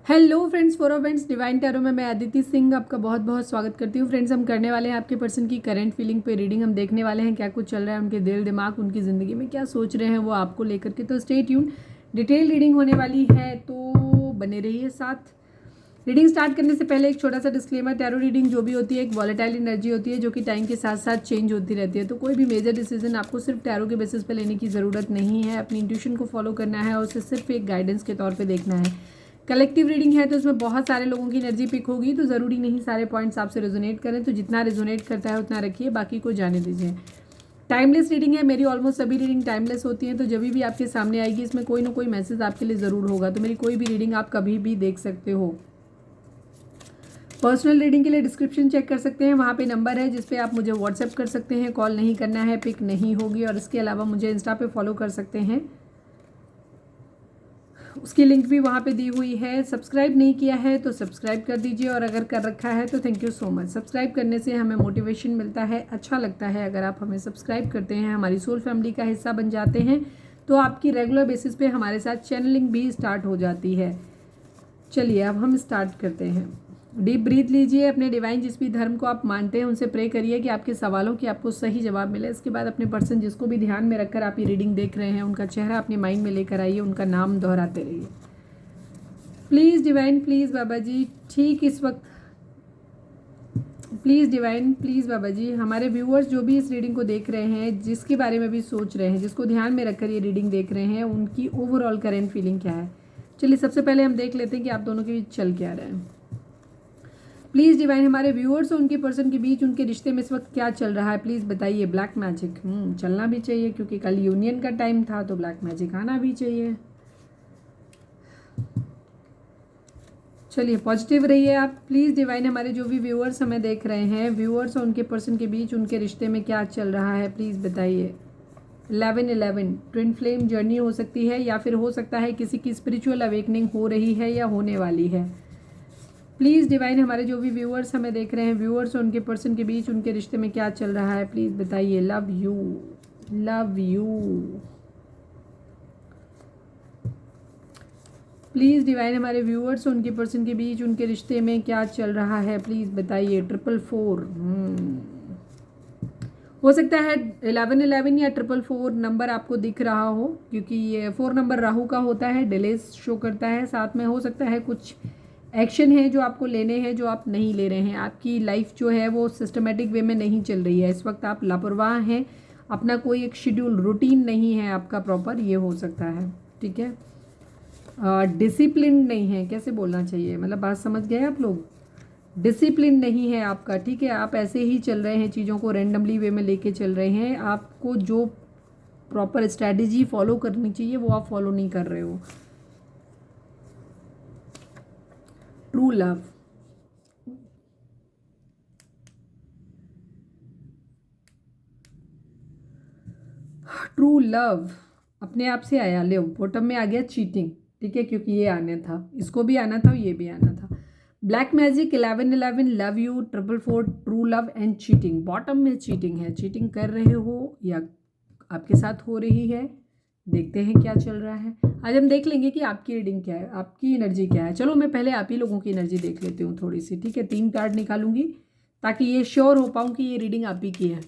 Hello friends, for friends divine tarot में मैं अदिति सिंह आपका बहुत बहुत स्वागत करती हूँ। फ्रेंड्स, हम करने वाले हैं आपके पर्सन की करंट फीलिंग पे रीडिंग। हम देखने वाले हैं क्या कुछ चल रहा है उनके दिल दिमाग, उनकी ज़िंदगी में क्या सोच रहे हैं वो आपको लेकर के। तो स्टे ट्यून, डिटेल रीडिंग होने वाली है तो बने रहिए साथ। रीडिंग स्टार्ट करने से पहले एक छोटा सा डिस्क्लेमर, टैरो रीडिंग जो भी होती है एक वॉलेटाइल एनर्जी होती है जो कि टाइम के साथ साथ चेंज होती रहती है। तो कोई भी मेजर डिसीजन आपको सिर्फ टैरो के बेसिस पे लेने की ज़रूरत नहीं है। अपनी इंट्यूशन को फॉलो करना है और उसे सिर्फ एक गाइडेंस के तौर पे देखना है। कलेक्टिव रीडिंग है तो इसमें बहुत सारे लोगों की एनर्जी पिक होगी, तो ज़रूरी नहीं सारे पॉइंट्स आपसे रेजोनेट करें। तो जितना रेजोनेट करता है उतना रखिए, बाकी को जाने दीजिए। टाइमलेस रीडिंग है, मेरी ऑलमोस्ट सभी रीडिंग टाइमलेस होती हैं। तो जब भी आपके सामने आएगी इसमें कोई ना कोई मैसेज आपके लिए ज़रूर होगा। तो मेरी कोई भी रीडिंग आप कभी भी देख सकते हो। पर्सनल रीडिंग के लिए डिस्क्रिप्शन चेक कर सकते हैं, वहाँ पे नंबर है जिस पे आप मुझे व्हाट्सएप कर सकते हैं। कॉल नहीं करना है, पिक नहीं होगी। और इसके अलावा मुझे इंस्टा पे फॉलो कर सकते हैं, उसकी लिंक भी वहाँ पे दी हुई है। सब्सक्राइब नहीं किया है तो सब्सक्राइब कर दीजिए, और अगर कर रखा है तो thank you so much. Subscribe करने से हमें मोटिवेशन मिलता है, अच्छा लगता है अगर आप हमें सब्सक्राइब करते हैं, हमारी सोल फैमिली का हिस्सा बन जाते हैं। तो आपकी रेगुलर बेसिस पे हमारे साथ चैनलिंग भी स्टार्ट हो जाती है। चलिए अब हम स्टार्ट करते हैं। डीप ब्रीथ लीजिए, अपने डिवाइन जिस भी धर्म को आप मानते हैं उनसे प्रे करिए कि आपके सवालों की आपको सही जवाब मिले। इसके बाद अपने पर्सन जिसको भी ध्यान में रखकर आप ये रीडिंग देख रहे हैं उनका चेहरा अपने माइंड में लेकर आइए, उनका नाम दोहराते रहिए। प्लीज़ डिवाइन, प्लीज़ बाबा जी, ठीक इस वक्त प्लीज़ डिवाइन, प्लीज़ बाबा जी, हमारे व्यूअर्स जो भी इस रीडिंग को देख रहे हैं, जिसके बारे में भी सोच रहे हैं, जिसको ध्यान में रखकर ये रीडिंग देख रहे हैं, उनकी ओवरऑल करेंट फीलिंग क्या है। चलिए सबसे पहले हम देख लेते हैं कि आप दोनों के बीच चल क्या रहा है। प्लीज़ डिवाइन, हमारे व्यूअर्स और उनके पर्सन के बीच उनके रिश्ते में इस वक्त क्या चल रहा है, प्लीज़ बताइए। ब्लैक मैजिक चलना भी चाहिए क्योंकि कल यूनियन का टाइम था, तो ब्लैक मैजिक आना भी चाहिए। चलिए पॉजिटिव रहिए आप। प्लीज़ डिवाइन, हमारे जो भी व्यूअर्स हमें देख रहे हैं, व्यूअर्स और उनके पर्सन के बीच उनके रिश्ते में क्या चल रहा है, प्लीज़ बताइए। 11-11 ट्विन फ्लेम जर्नी हो सकती है, या फिर हो सकता है किसी की स्पिरिचुअल अवेकनिंग हो रही है या होने वाली है। प्लीज़ डिवाइन, हमारे जो भी व्यूअर्स हमें देख रहे हैं, व्यूअर्स और उनके पर्सन के बीच उनके रिश्ते में क्या चल रहा है, प्लीज़ बताइए। Love you, love you. Please divine, हमारे व्यूअर्स और उनके पर्सन के बीच उनके रिश्ते में क्या चल रहा है, प्लीज़ बताइए। 444 हो सकता है 11-11 या 444 नंबर आपको दिख रहा हो, क्योंकि ये 4 नंबर राहु का होता है, डिलेस शो करता है। साथ में हो सकता है कुछ एक्शन है जो आपको लेने हैं जो आप नहीं ले रहे हैं। आपकी लाइफ जो है वो सिस्टमेटिक वे में नहीं चल रही है, इस वक्त आप लापरवाह हैं। अपना कोई एक शेड्यूल रूटीन नहीं है आपका प्रॉपर, ये हो सकता है। ठीक है, डिसिप्लिन नहीं है, कैसे बोलना चाहिए, मतलब बात समझ गए आप लोग। डिसिप्लिन नहीं है आपका, ठीक है। आप ऐसे ही चल रहे हैं, चीज़ों को रैंडमली वे में लेके चल रहे हैं। आपको जो प्रॉपर स्ट्रैटेजी फॉलो करनी चाहिए वो आप फॉलो नहीं कर रहे हो। ट्रू लव, ट्रू लव अपने आप से आया। ले बॉटम में आ गया चीटिंग, ठीक है, क्योंकि ये आना था, इसको भी आना था, ये भी आना था। Black magic, 11-11, love you, 444, true love and cheating. Bottom में चीटिंग है, चीटिंग कर रहे हो या आपके साथ हो रही है। देखते हैं क्या चल रहा है। आज हम देख लेंगे कि आपकी रीडिंग क्या है, आपकी एनर्जी क्या है। चलो मैं पहले आप ही लोगों की एनर्जी देख लेती हूँ थोड़ी सी, ठीक है। 3 कार्ड निकालूंगी ताकि ये श्योर हो पाऊँ कि ये रीडिंग आप ही की है।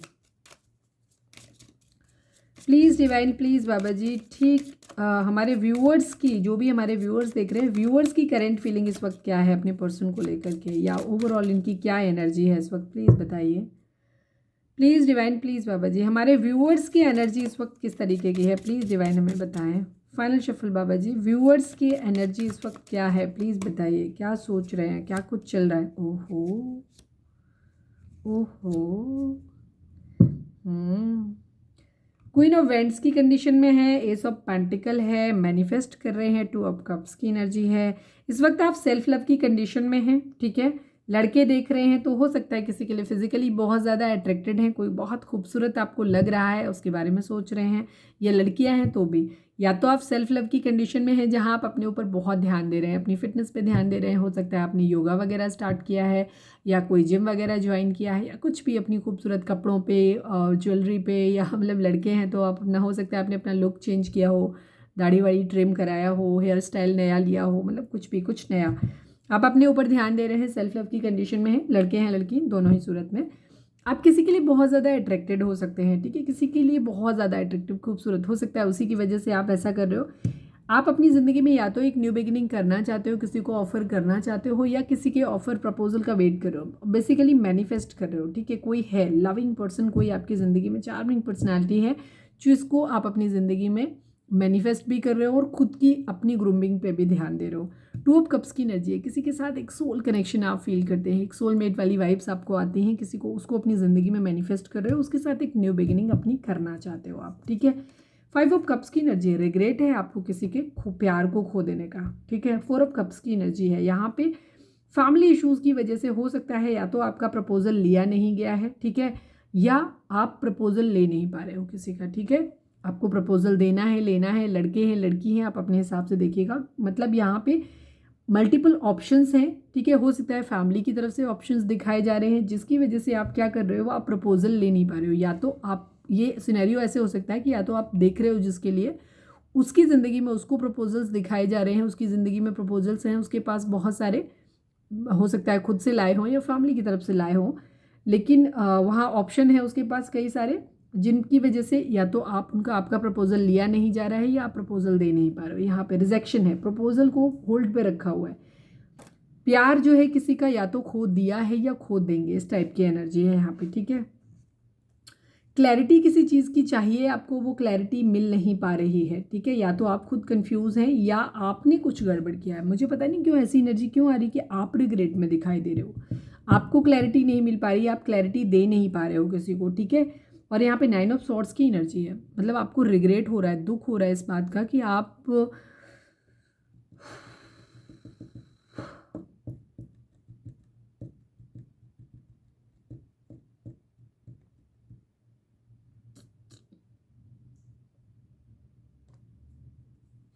प्लीज़ डिवाइन, प्लीज़ बाबा जी, ठीक हमारे व्यूअर्स की, जो भी हमारे व्यूअर्स देख रहे हैं, व्यूअर्स की करंट फीलिंग इस वक्त क्या है अपने पर्सन को लेकर के, या ओवरऑल इनकी क्या एनर्जी है इस वक्त, प्लीज़ बताइए। प्लीज़ डिवाइन, प्लीज़ बाबा जी, हमारे व्यूअर्स की एनर्जी इस वक्त किस तरीके की है, प्लीज़ डिवाइन हमें बताएं। फाइनल शफल बाबा जी, व्यूअर्स की एनर्जी इस वक्त क्या है, प्लीज़ बताइए। क्या सोच रहे हैं, क्या कुछ चल रहा है। ओहो, ओहो, क्वीन ऑफ वेंट्स की कंडीशन में है, एस ऑफ पेंटिकल है, मैनिफेस्ट कर रहे हैं, 2 ऑफ कप्स की एनर्जी है। इस वक्त आप सेल्फ लव की कंडीशन में हैं, ठीक है। लड़के देख रहे हैं तो हो सकता है किसी के लिए फिजिकली बहुत ज़्यादा अट्रैक्टेड हैं, कोई बहुत खूबसूरत आपको लग रहा है, उसके बारे में सोच रहे हैं। या लड़कियां हैं तो भी, या तो आप सेल्फ लव की कंडीशन में हैं जहां आप अपने ऊपर बहुत ध्यान दे रहे हैं, अपनी फिटनेस पे ध्यान दे रहे हैं। हो सकता है आपने योगा वगैरह स्टार्ट किया है, या कोई जिम वगैरह ज्वाइन किया है, या कुछ भी अपनी खूबसूरत कपड़ों पे और ज्वेलरी पे, या मतलब लड़के हैं तो आप अपना, हो सकता है आपने अपना लुक चेंज किया हो, दाढ़ी वाड़ी ट्रिम कराया हो, हेयर स्टाइल नया लिया हो, मतलब कुछ भी कुछ नया। आप अपने ऊपर ध्यान दे रहे हैं, सेल्फ लव की कंडीशन में है, लड़के हैं लड़की दोनों ही सूरत में। आप किसी के लिए बहुत ज़्यादा अट्रैक्टेड हो सकते हैं, ठीक है, किसी के लिए बहुत ज़्यादा अट्रैक्टिव खूबसूरत हो सकता है, उसी की वजह से आप ऐसा कर रहे हो। आप अपनी ज़िंदगी में या तो एक न्यू बिगिनिंग करना चाहते हो, किसी को ऑफर करना चाहते हो, या किसी के ऑफर प्रपोजल का वेट कर रहे हो, बेसिकली मैनिफेस्ट कर रहे हो, ठीक है। कोई है लविंग पर्सन, कोई आपकी ज़िंदगी में चार्मिंग पर्सनैलिटी है जिसको आप अपनी ज़िंदगी में मैनिफेस्ट भी कर रहे हो और खुद की अपनी ग्रूमिंग पे भी ध्यान दे रहे हो। 2 ऑफ कप्स की एनर्जी है, किसी के साथ एक सोल कनेक्शन आप फील करते हैं, एक सोलमेट वाली वाइब्स आपको आती हैं, किसी को उसको अपनी ज़िंदगी में मैनिफेस्ट कर रहे हो, उसके साथ एक न्यू बिगिनिंग अपनी करना चाहते हो आप, ठीक है। 5 ऑफ कप्स की एनर्जी है, रिग्रेट है आपको किसी के प्यार को खो देने का, ठीक है। 4 ऑफ कप्स की एनर्जी है, यहाँ पे फैमिली इश्यूज़ की वजह से हो सकता है या तो आपका प्रपोजल लिया नहीं गया है, ठीक है, या आप प्रपोजल ले नहीं पा रहे हो किसी का, ठीक है। आपको प्रपोजल देना है, लेना है, लड़के हैं लड़की हैं, आप अपने हिसाब से देखिएगा। मतलब यहाँ पे मल्टीपल ऑप्शंस हैं, ठीक है। हो सकता है फैमिली की तरफ से ऑप्शंस दिखाए जा रहे हैं जिसकी वजह से आप क्या कर रहे हो, आप प्रपोजल ले नहीं पा रहे हो। या तो आप, ये सिनेरियो ऐसे हो सकता है कि या तो आप देख रहे हो जिसके लिए, उसकी ज़िंदगी में उसको प्रपोजल्स दिखाए जा रहे हैं, उसकी ज़िंदगी में प्रपोजल्स हैं, उसके पास बहुत सारे, हो सकता है खुद से लाए हों या फैमिली की तरफ से लाए हों, लेकिन वहाँ ऑप्शन है उसके पास कई सारे, जिनकी वजह से या तो आपका प्रपोजल लिया नहीं जा रहा है या आप प्रपोजल दे नहीं पा रहे हो। यहाँ पे रिजेक्शन है, प्रपोजल को होल्ड पे रखा हुआ है। प्यार जो है किसी का या तो खो दिया है या खो देंगे, इस टाइप की एनर्जी है यहाँ पे, ठीक है। क्लैरिटी किसी चीज़ की चाहिए आपको, वो क्लैरिटी मिल नहीं पा रही है, ठीक है। या तो आप खुद कंफ्यूज हैं या आपने कुछ गड़बड़ किया है। मुझे पता नहीं क्यों ऐसी एनर्जी क्यों आ रही कि आप रिग्रेट में दिखाई दे रहे हो, आपको क्लैरिटी नहीं मिल पा रही है, आप क्लैरिटी दे नहीं पा रहे हो किसी को, ठीक है। और यहाँ पे 9 ऑफ सॉर्ड्स की एनर्जी है, मतलब आपको रिग्रेट हो रहा है, दुख हो रहा है इस बात का कि आप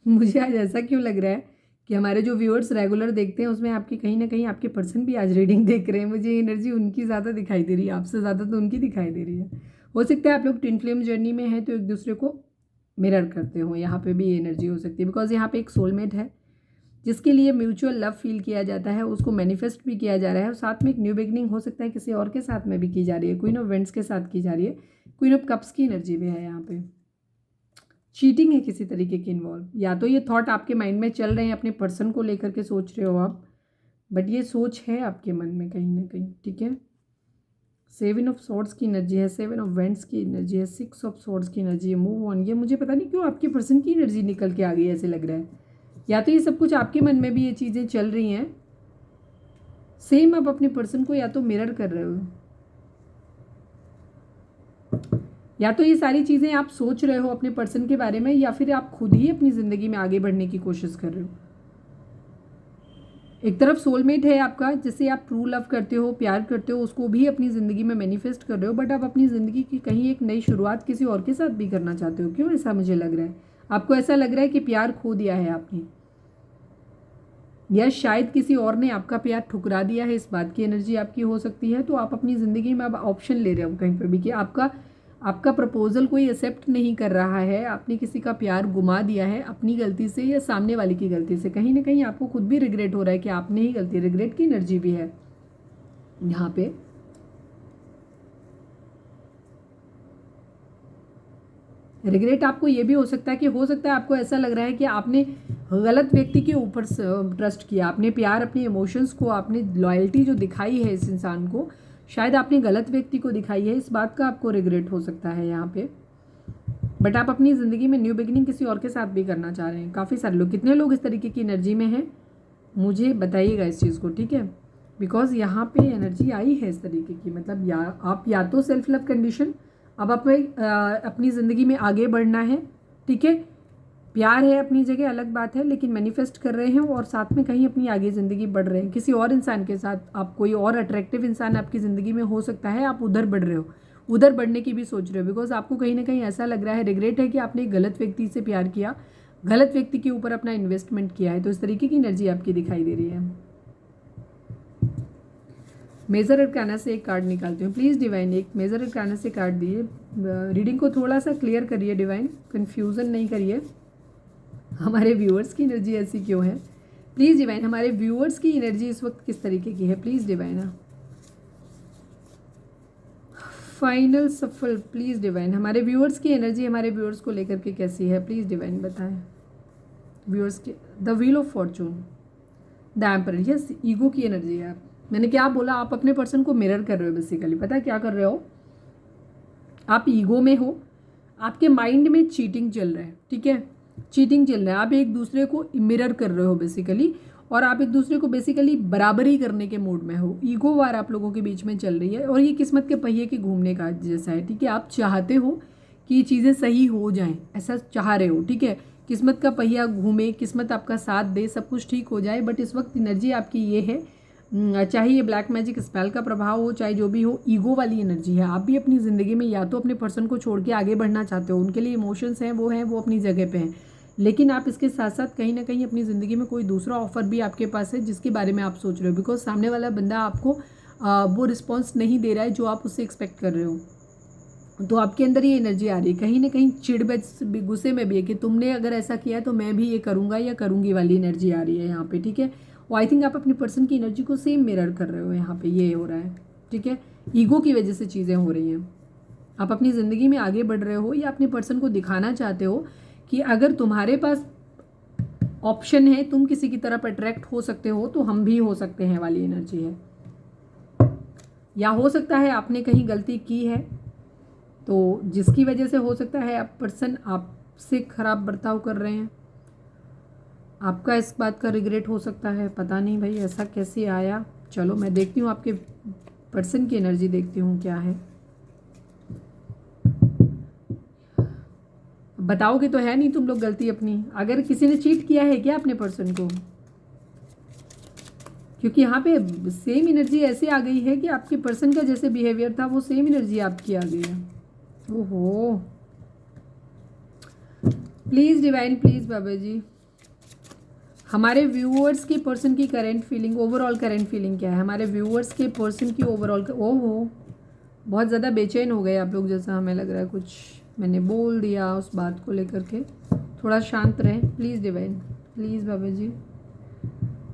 मुझे आज ऐसा क्यों लग रहा है कि हमारे जो व्यूअर्स रेगुलर देखते हैं उसमें आपकी कहीं ना कहीं आपके पर्सन भी आज रीडिंग देख रहे हैं। मुझे एनर्जी उनकी ज़्यादा दिखाई दे रही है, आपसे ज़्यादा तो उनकी दिखाई दे रही है। हो सकता है आप लोग ट्विन फ्लेम जर्नी में हैं तो एक दूसरे को मिरर करते हो, यहाँ पे भी एनर्जी हो सकती है। बिकॉज यहाँ पे एक सोलमेट है जिसके लिए म्यूचुअल लव फील किया जाता है, उसको मैनिफेस्ट भी किया जा रहा है, और साथ में एक न्यू बिगनिंग हो सकता है किसी और के साथ में भी की जा रही है, क्वीन ऑफ वेंट्स के साथ की जा रही है, क्वीन ऑफ कप्स की एनर्जी भी है यहाँ पे। चीटिंग है किसी तरीके की इन्वॉल्व, या तो ये थॉट आपके माइंड में चल रहे हैं, अपने पर्सन को लेकर के सोच रहे हो आप, बट ये सोच है आपके मन में कहीं ना कहीं, ठीक है। 7 ऑफ सॉर्ड्स की एनर्जी है, 7 ऑफ वेंट्स की एनर्जी है, 6 ऑफ सॉर्ड्स की एनर्जी है, मूव ऑन। ये मुझे पता नहीं क्यों आपके पर्सन की एनर्जी निकल के आ गई, ऐसे लग रहा है। या तो ये सब कुछ आपके मन में भी ये चीज़ें चल रही हैं, सेम आप अपने पर्सन को या तो मिरर कर रहे हो, या तो ये सारी चीज़ें आप सोच रहे हो अपने पर्सन के बारे में, या फिर आप खुद ही अपनी ज़िंदगी में आगे बढ़ने की कोशिश कर रहे हो। एक तरफ सोलमेट है आपका जिससे आप ट्रू लव करते हो, प्यार करते हो, उसको भी अपनी ज़िंदगी में मैनिफेस्ट कर रहे हो, बट आप अपनी ज़िंदगी की कहीं एक नई शुरुआत किसी और के साथ भी करना चाहते हो। क्यों ऐसा मुझे लग रहा है, आपको ऐसा लग रहा है कि प्यार खो दिया है आपने, या शायद किसी और ने आपका प्यार ठुकरा दिया है, इस बात की एनर्जी आपकी हो सकती है। तो आप अपनी ज़िंदगी में अब ऑप्शन ले रहे हो कहीं पर भी कि आपका प्रपोजल कोई एक्सेप्ट नहीं कर रहा है, आपने किसी का प्यार गुमा दिया है अपनी गलती से या सामने वाले की गलती से। कहीं ना कहीं आपको खुद भी रिग्रेट हो रहा है कि आपने ही गलती, रिग्रेट की एनर्जी भी है यहाँ पे। रिग्रेट आपको ये भी हो सकता है कि आपको ऐसा लग रहा है कि आपने गलत व्यक्ति के ऊपर ट्रस्ट किया, आपने प्यार, अपने इमोशंस को, आपने लॉयल्टी जो दिखाई है इस इंसान को, शायद आपने गलत व्यक्ति को दिखाई है, इस बात का आपको रिग्रेट हो सकता है यहाँ पे। बट आप अपनी ज़िंदगी में न्यू बिगिनिंग किसी और के साथ भी करना चाह रहे हैं। काफ़ी सारे लोग, कितने लोग इस तरीके की एनर्जी में हैं मुझे बताइएगा इस चीज़ को, ठीक है। बिकॉज यहाँ पे एनर्जी आई है इस तरीके की, मतलब या तो सेल्फ लव कंडीशन, अब अपनी ज़िंदगी में आगे बढ़ना है, ठीक है। प्यार है अपनी जगह, अलग बात है, लेकिन मैनिफेस्ट कर रहे हैं और साथ में कहीं अपनी आगे ज़िंदगी बढ़ रहे हैं किसी और इंसान के साथ। आप कोई और अट्रैक्टिव इंसान आपकी ज़िंदगी में हो सकता है, आप उधर बढ़ रहे हो, उधर बढ़ने की भी सोच रहे हो। बिकॉज आपको कहीं ना कहीं ऐसा लग रहा है, रिग्रेट है कि आपने गलत व्यक्ति से प्यार किया, गलत व्यक्ति के ऊपर अपना इन्वेस्टमेंट किया है। तो इस तरीके की एनर्जी आपकी दिखाई दे रही है। मेजर अरकाना से एक कार्ड निकालती हूँ प्लीज़ डिवाइन, एक मेजर अरकाना से कार्ड दिए, रीडिंग को थोड़ा सा क्लियर करिए डिवाइन, कन्फ्यूज़न नहीं करिए। हमारे व्यूअर्स की एनर्जी ऐसी क्यों है? प्लीज़ डिवाइन, हमारे व्यूअर्स की एनर्जी इस वक्त किस तरीके की है? Please divine. फाइनल सफल, प्लीज़ डिवाइन, हमारे व्यूअर्स की एनर्जी हमारे व्यूअर्स को लेकर के कैसी है? प्लीज़ डिवाइन बताएं। व्यूअर्स के the wheel of Fortune, the emperor, yes, ego की एनर्जी है। मैंने क्या बोला? आप अपने पर्सन को मिरर कर रहे हो बेसिकली। पता है क्या कर रहे हो? आप ईगो में हो, आपके माइंड में चीटिंग चल रहा है, ठीक है, चीटिंग चल रहा है। आप एक दूसरे को मिरर कर रहे हो बेसिकली, और आप एक दूसरे को बेसिकली बराबरी करने के मूड में हो। ईगो वार आप लोगों के बीच में चल रही है, और ये किस्मत के पहिए के घूमने का जैसा है, ठीक है। आप चाहते हो कि ये चीज़ें सही हो जाएं, ऐसा चाह रहे हो, ठीक है। किस्मत का पहिया घूमे, किस्मत आपका साथ दे, सब कुछ ठीक हो जाए। बट इस वक्त एनर्जी आपकी ये है, चाहे ये ब्लैक मैजिक स्पेल का प्रभाव हो, चाहे जो भी हो, ईगो वाली एनर्जी है। आप भी अपनी ज़िंदगी में या तो अपने पर्सन को छोड़ के आगे बढ़ना चाहते हो, उनके लिए इमोशंस हैं, वो अपनी जगह पे हैं, लेकिन आप इसके साथ साथ कहीं ना कहीं अपनी ज़िंदगी में कोई दूसरा ऑफर भी आपके पास है जिसके बारे में आप सोच रहे हो, बिकॉज सामने वाला बंदा आपको वो रिस्पॉन्स नहीं दे रहा है जो आप उससे एक्सपेक्ट कर रहे हो। तो आपके अंदर ये एनर्जी आ रही है, कहीं ना कहीं चिड़ भी, गुस्से में भी है कि तुमने अगर ऐसा किया है तो मैं भी ये करूँगा या करूँगी वाली एनर्जी आ रही है यहाँ पे, ठीक है। और आई थिंक आप अपनी पर्सन की एनर्जी को सेम मिरर कर रहे हो, यहाँ पे ये हो रहा है, ठीक है। ईगो की वजह से चीज़ें हो रही हैं। आप अपनी ज़िंदगी में आगे बढ़ रहे हो या अपने पर्सन को दिखाना चाहते हो कि अगर तुम्हारे पास ऑप्शन है, तुम किसी की तरफ अट्रैक्ट हो सकते हो, तो हम भी हो सकते हैं वाली एनर्जी है। या हो सकता है आपने कहीं गलती की है, तो जिसकी वजह से हो सकता है आप पर्सन आपसे खराब बर्ताव कर रहे हैं, आपका इस बात का रिग्रेट हो सकता है। पता नहीं भाई ऐसा कैसे आया। चलो मैं देखती हूँ आपके पर्सन की एनर्जी, देखती हूँ क्या है। बताओगे तो है नहीं तुम लोग गलती अपनी। अगर किसी ने चीट किया है क्या अपने पर्सन को? क्योंकि यहाँ पे सेम एनर्जी ऐसे आ गई है कि आपके पर्सन का जैसे बिहेवियर था वो सेम एनर्जी आपकी आ गई है। ओहो, प्लीज़ डिवाइन, प्लीज़ बाबा जी, हमारे व्यूअर्स के पर्सन की current feeling, overall current feeling क्या है? हमारे व्यूअर्स के पर्सन की ओवरऑल, ओहो बहुत ज़्यादा बेचैन हो गए आप लोग, जैसा हमें लग रहा है कुछ मैंने बोल दिया उस बात को लेकर के। थोड़ा शांत रहें प्लीज़ डिवाइन, प्लीज़ बाबा जी,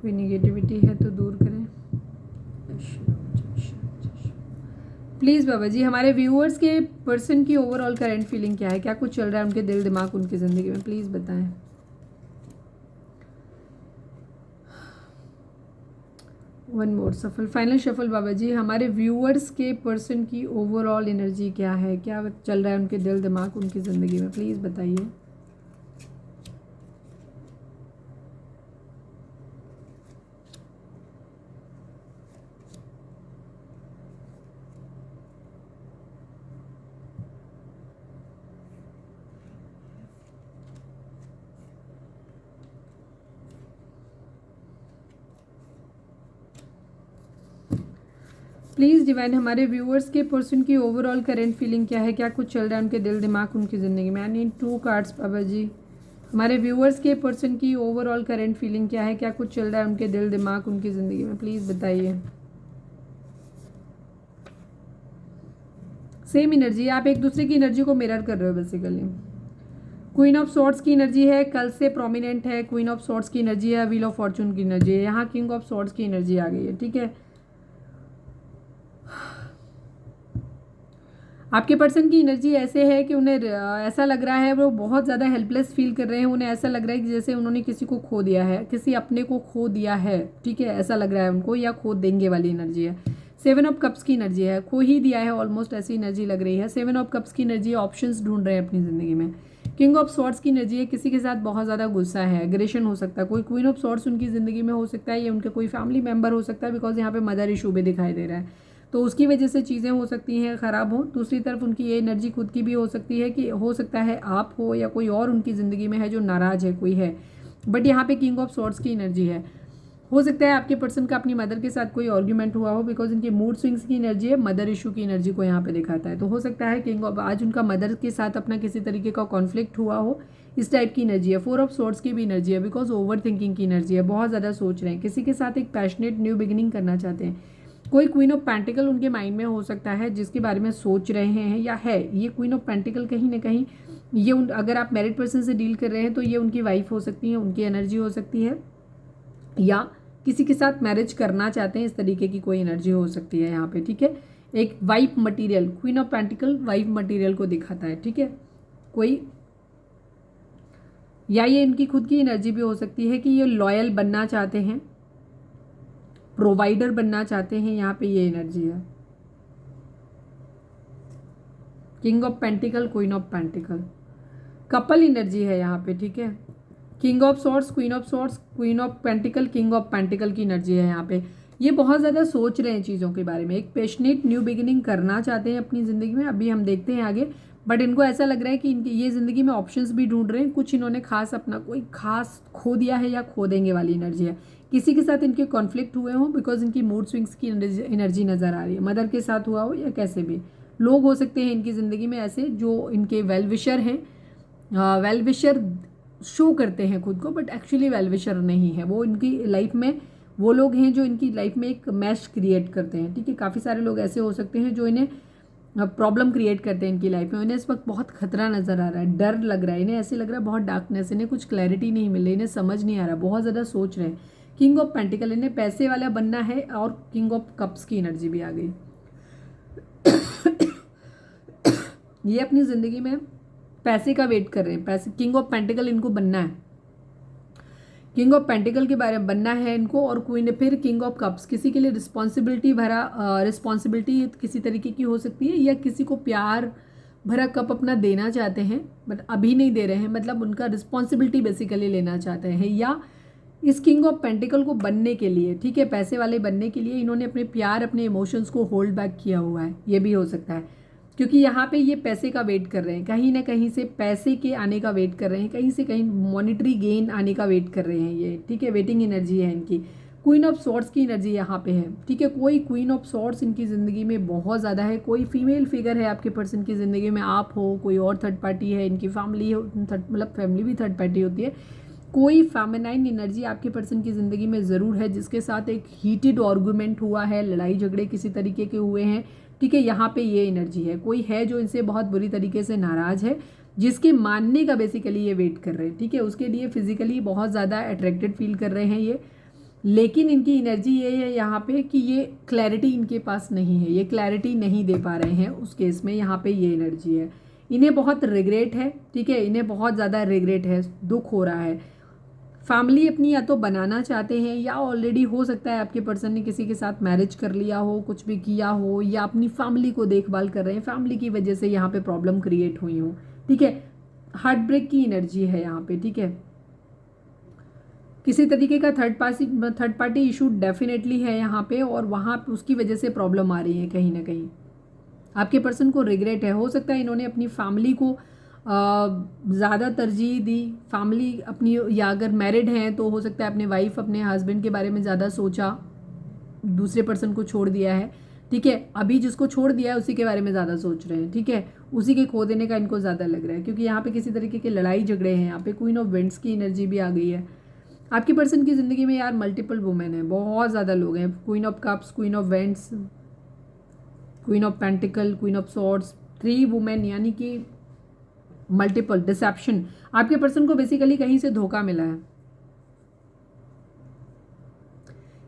कोई निगेटिविटी है तो दूर करें प्लीज़ बाबा जी। हमारे व्यूअर्स के पर्सन की ओवरऑल करंट फीलिंग क्या है? क्या कुछ चल रहा है उनके दिल दिमाग, उनकी ज़िंदगी में? प्लीज़ बताएं। वन मोर सफल, फाइनल शफल बाबा जी। हमारे व्यूअर्स के पर्सन की ओवरऑल एनर्जी क्या है? क्या चल रहा है उनके दिल दिमाग, उनकी ज़िंदगी में? प्लीज़ बताइए। प्लीज़ डिवाइन, हमारे व्यूअर्स के पर्सन की ओवरऑल करंट फीलिंग क्या है? क्या कुछ चल रहा है उनके दिल दिमाग, उनकी ज़िंदगी में? आई नीड 2 कार्ड्स बाबा जी। हमारे व्यूअर्स के पर्सन की ओवरऑल करंट फीलिंग क्या है? क्या कुछ चल रहा है उनके दिल दिमाग, उनकी ज़िंदगी में? प्लीज़ बताइए। सेम एनर्जी, आप एक दूसरे की एनर्जी को मिरर कर रहे हो बेसिकली। क्वीन ऑफ सॉर्ड्स की एनर्जी है, कल से प्रोमिनेंट है। क्वीन ऑफ सॉर्ड्स की एनर्जी है, व्हील ऑफ फॉर्चून की एनर्जी है, यहाँ किंग ऑफ सॉर्ड्स की एनर्जी आ गई है, ठीक है। आपके पर्सन की एनर्जी ऐसे है कि उन्हें ऐसा लग रहा है वो बहुत ज़्यादा हेल्पलेस फील कर रहे हैं। उन्हें ऐसा लग रहा है कि जैसे उन्होंने किसी को खो दिया है, किसी अपने को खो दिया है, ठीक है, ऐसा लग रहा है उनको, या खो देंगे वाली एनर्जी है। 7 ऑफ कप्स की एनर्जी है, खो ही दिया है ऑलमोस्ट, ऐसी एनर्जी लग रही है। 7 ऑफ कप्स की एनर्जी, ऑप्शंस ढूंढ रहे हैं अपनी ज़िंदगी में। किंग ऑफ सॉर्ड्स की एनर्जी है, किसी के साथ बहुत ज़्यादा गुस्सा है, एग्रेशन हो सकता है। कोई क्वीन ऑफ सॉर्ड्स उनकी ज़िंदगी में हो सकता है, या उनके कोई फैमिली मेम्बर हो सकता है, बिकॉज यहाँ पे मदर इशू भी दिखाई दे रहा है, तो उसकी वजह से चीज़ें हो सकती हैं ख़राब हो। दूसरी तरफ उनकी ये एनर्जी खुद की भी हो सकती है कि हो सकता है आप हो या कोई और उनकी ज़िंदगी में है जो नाराज़ है, कोई है। बट यहाँ पे किंग ऑफ सॉर्ड्स की एनर्जी है। हो सकता है आपके पर्सन का अपनी मदर के साथ कोई आर्ग्यूमेंट हुआ हो, बिकॉज इनके मूड स्विंग्स की एनर्जी है, मदर इशू की एनर्जी को यहाँ पे दिखाता है। तो हो सकता है किंग ऑफ आज उनका मदर के साथ अपना किसी तरीके का कॉन्फ्लिक्ट हुआ हो, इस टाइप की एनर्जी है। 4 ऑफ सॉर्ड्स की भी एनर्जी है, बिकॉज ओवर थिंकिंग की एनर्जी है, बहुत ज़्यादा सोच रहे हैं, किसी के साथ एक पैशनेट न्यू बिगिनिंग करना चाहते हैं। कोई क्वीन ऑफ पेंटिकल उनके माइंड में हो सकता है जिसके बारे में सोच रहे हैं, या है ये क्वीन ऑफ पेंटिकल कहीं ना कहीं ये अगर आप मैरिड पर्सन से डील कर रहे हैं तो ये उनकी वाइफ हो सकती है, उनकी एनर्जी हो सकती है, या किसी के साथ मैरिज करना चाहते हैं, इस तरीके की कोई एनर्जी हो सकती है यहाँ पे, ठीक है। एक wife material, queen of pentacle wife material को दिखाता है, ठीक है। कोई, या ये इनकी खुद की एनर्जी भी हो सकती है कि ये लॉयल बनना चाहते हैं, प्रोवाइडर बनना चाहते हैं, यहाँ पे ये एनर्जी है। King of pentacle, queen of pentacle, couple energy है यहाँ पे, ठीक है। King of swords, queen of pentacle, king of pentacle की एनर्जी है यहाँ पे। ये बहुत ज़्यादा सोच रहे हैं चीज़ों के बारे में, एक पैशनेट न्यू बिगिनिंग करना चाहते हैं अपनी ज़िंदगी में। अभी हम देखते हैं आगे, बट इनको ऐसा लग रहा है कि इनकी ये ज़िंदगी में ऑप्शंस भी ढूंढ रहे हैं। कुछ इन्होंने खास अपना कोई खास खो दिया है या खो देंगे वाली एनर्जी है। किसी के साथ इनके कॉन्फ्लिक्ट हुए हों, बिकॉज इनकी मूड स्विंग्स की एनर्जी नज़र आ रही है। मदर के साथ हुआ हो या कैसे भी लोग हो सकते हैं इनकी ज़िंदगी में ऐसे जो इनके वेल विशर हैं, वेल विशर शो करते हैं खुद को, बट एक्चुअली वेल विशर नहीं है वो। इनकी लाइफ में वो लोग हैं जो इनकी लाइफ में एक मैश क्रिएट करते हैं, ठीक है। काफ़ी सारे लोग ऐसे हो सकते हैं जो इन्हें प्रॉब्लम क्रिएट करते हैं इनकी लाइफ में। इन्हें इस वक्त बहुत खतरा नज़र आ रहा है, डर लग रहा है इन्हें, ऐसे लग रहा है बहुत डार्कनेस, इन्हें कुछ क्लैरिटी नहीं मिल रही, इन्हें समझ नहीं आ रहा, बहुत ज़्यादा सोच रहे हैं। किंग ऑफ पेंटिकल, इन्हें पैसे वाला बनना है, और किंग ऑफ कप्स की एनर्जी भी आ गई। ये अपनी ज़िंदगी में पैसे का वेट कर रहे हैं, पैसे, किंग ऑफ पेंटिकल इनको बनना है, किंग ऑफ पेंटिकल के बारे में बनना है इनको, और क्वीन, फिर किंग ऑफ कप्स, किसी के लिए रिस्पॉन्सिबिलिटी भरा, रिस्पॉन्सिबिलिटी किसी तरीके की हो सकती है, या किसी को प्यार भरा कप अपना देना चाहते हैं बट अभी नहीं दे रहे हैं, मतलब उनका रिस्पॉन्सिबिलिटी बेसिकली लेना चाहते हैं। या इस किंग ऑफ पेंटिकल को बनने के लिए, ठीक है, पैसे वाले बनने के लिए इन्होंने अपने प्यार, अपने इमोशंस को होल्ड बैक किया हुआ है, ये भी हो सकता है। क्योंकि यहाँ पे ये पैसे का वेट कर रहे हैं, कहीं ना कहीं से पैसे के आने का वेट कर रहे हैं, कहीं से कहीं मॉनिटरी गेन आने का वेट कर रहे हैं ये, ठीक है। वेटिंग एनर्जी है इनकी। क्वीन ऑफ सॉर्ड्स की एनर्जी यहाँ पे है, ठीक है। कोई क्वीन ऑफ सॉर्ड्स इनकी ज़िंदगी में बहुत ज़्यादा है, कोई फीमेल फिगर है आपके पर्सन की ज़िंदगी में, आप हो, कोई और थर्ड पार्टी है, इनकी फैमिली हो, मतलब फैमिली भी थर्ड पार्टी होती है। कोई फेमिनाइन एनर्जी आपके पर्सन की ज़िंदगी में ज़रूर है, जिसके साथ एक हीटेड आर्गुमेंट हुआ है, लड़ाई झगड़े किसी तरीके के हुए हैं, ठीक है। यहाँ पे ये एनर्जी है, कोई है जो इनसे बहुत बुरी तरीके से नाराज़ है, जिसके मानने का बेसिकली ये वेट कर रहे हैं, ठीक है। उसके लिए फिजिकली बहुत ज़्यादा अट्रैक्टेड फील कर रहे हैं ये, लेकिन इनकी एनर्जी ये है यहाँ पे कि ये क्लैरिटी इनके पास नहीं है, ये क्लैरिटी नहीं दे पा रहे हैं उस केस में, यहाँ पे ये एनर्जी है। इन्हें बहुत रिग्रेट है, ठीक है, इन्हें बहुत ज़्यादा रिग्रेट है, दुख हो रहा है। फैमिली अपनी या तो बनाना चाहते हैं, या ऑलरेडी हो सकता है आपके पर्सन ने किसी के साथ मैरिज कर लिया हो, कुछ भी किया हो, या अपनी फैमिली को देखभाल कर रहे हैं, फैमिली की वजह से यहाँ पे प्रॉब्लम क्रिएट हुई हो, ठीक है। हार्ट ब्रेक की एनर्जी है यहाँ पे, ठीक है। किसी तरीके का थर्ड पार्टी इशू डेफिनेटली है यहाँ पे, और वहाँ उसकी वजह से प्रॉब्लम आ रही है कहीं ना कहीं। आपके पर्सन को रिग्रेट है, हो सकता है इन्होंने अपनी फैमिली को ज़्यादा तरजीह दी, फैमिली अपनी, या अगर मैरिड हैं तो हो सकता है अपने वाइफ, अपने हस्बैंड के बारे में ज़्यादा सोचा, दूसरे पर्सन को छोड़ दिया है, ठीक है। अभी जिसको छोड़ दिया है उसी के बारे में ज़्यादा सोच रहे हैं, ठीक है, उसी के खो देने का इनको ज़्यादा लग रहा है, क्योंकि यहाँ पे किसी तरीके के लड़ाई झगड़े हैं। यहाँ पे क्वीन ऑफ वेंट्स की एनर्जी भी आ गई है। आपकी पर्सन की ज़िंदगी में यार मल्टीपल वुमेन है, बहुत ज़्यादा लोग हैं। Queen of cups, queen of vents, queen of pentacle, queen of swords, 3 women, यानी कि मल्टीपल डिसेप्शन। आपके पर्सन को बेसिकली कहीं से धोखा मिला है,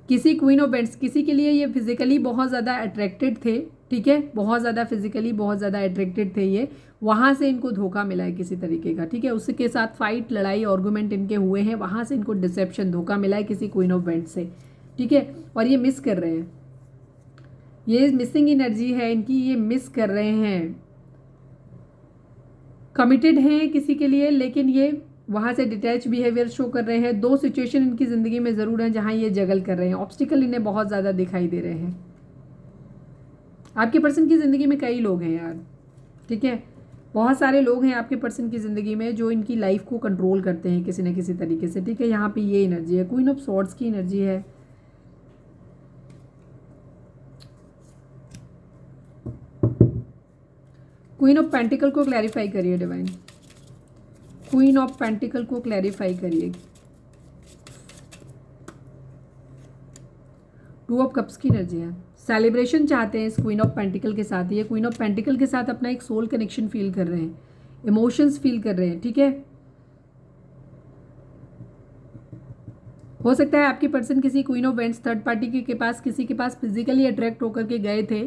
किसी क्वीन ऑफ वेंट्स, किसी के लिए ये फिजिकली बहुत ज़्यादा अट्रैक्टेड थे, ठीक है, बहुत ज़्यादा फिजिकली बहुत ज़्यादा अट्रैक्टेड थे ये, वहाँ से इनको धोखा मिला है किसी तरीके का, ठीक है। उसके साथ फाइट, लड़ाई, आर्गुमेंट इनके हुए हैं, वहाँ से इनको डिसेप्शन, धोखा मिला है किसी क्वीन ऑफ वेंट्स से, ठीक है। और ये मिस कर रहे हैं, ये मिसिंग एनर्जी है इनकी, ये मिस कर रहे हैं। कमिटेड हैं किसी के लिए, लेकिन ये वहाँ से डिटैच बिहेवियर शो कर रहे हैं। 2 सिचुएशन इनकी ज़िंदगी में ज़रूर हैं जहाँ ये जगल कर रहे हैं, ऑब्स्टिकल इन्हें बहुत ज़्यादा दिखाई दे रहे हैं। आपके पर्सन की ज़िंदगी में कई लोग हैं यार, ठीक है, बहुत सारे लोग हैं आपके पर्सन की ज़िंदगी में जो इनकी लाइफ को कंट्रोल करते हैं किसी न किसी तरीके से, ठीक है। यहाँ पे ये एनर्जी है, क्वीन ऑफ सॉर्ड्स की एनर्जी है। क्वीन ऑफ पेंटिकल को क्लैरिफाई करिए डिवाइन, क्वीन ऑफ पेंटिकल को क्लैरिफाई करिए। 2 ऑफ कप्स की एनर्जी है, सेलिब्रेशन चाहते हैं इस क्वीन ऑफ पेंटिकल के साथ। ये क्वीन ऑफ पेंटिकल के साथ अपना एक सोल कनेक्शन फील कर रहे हैं, इमोशंस फील कर रहे हैं, ठीक है। हो सकता है आपके पर्सन किसी queen of vents third party के पास, किसी के पास फिजिकली अट्रैक्ट होकर के गए थे,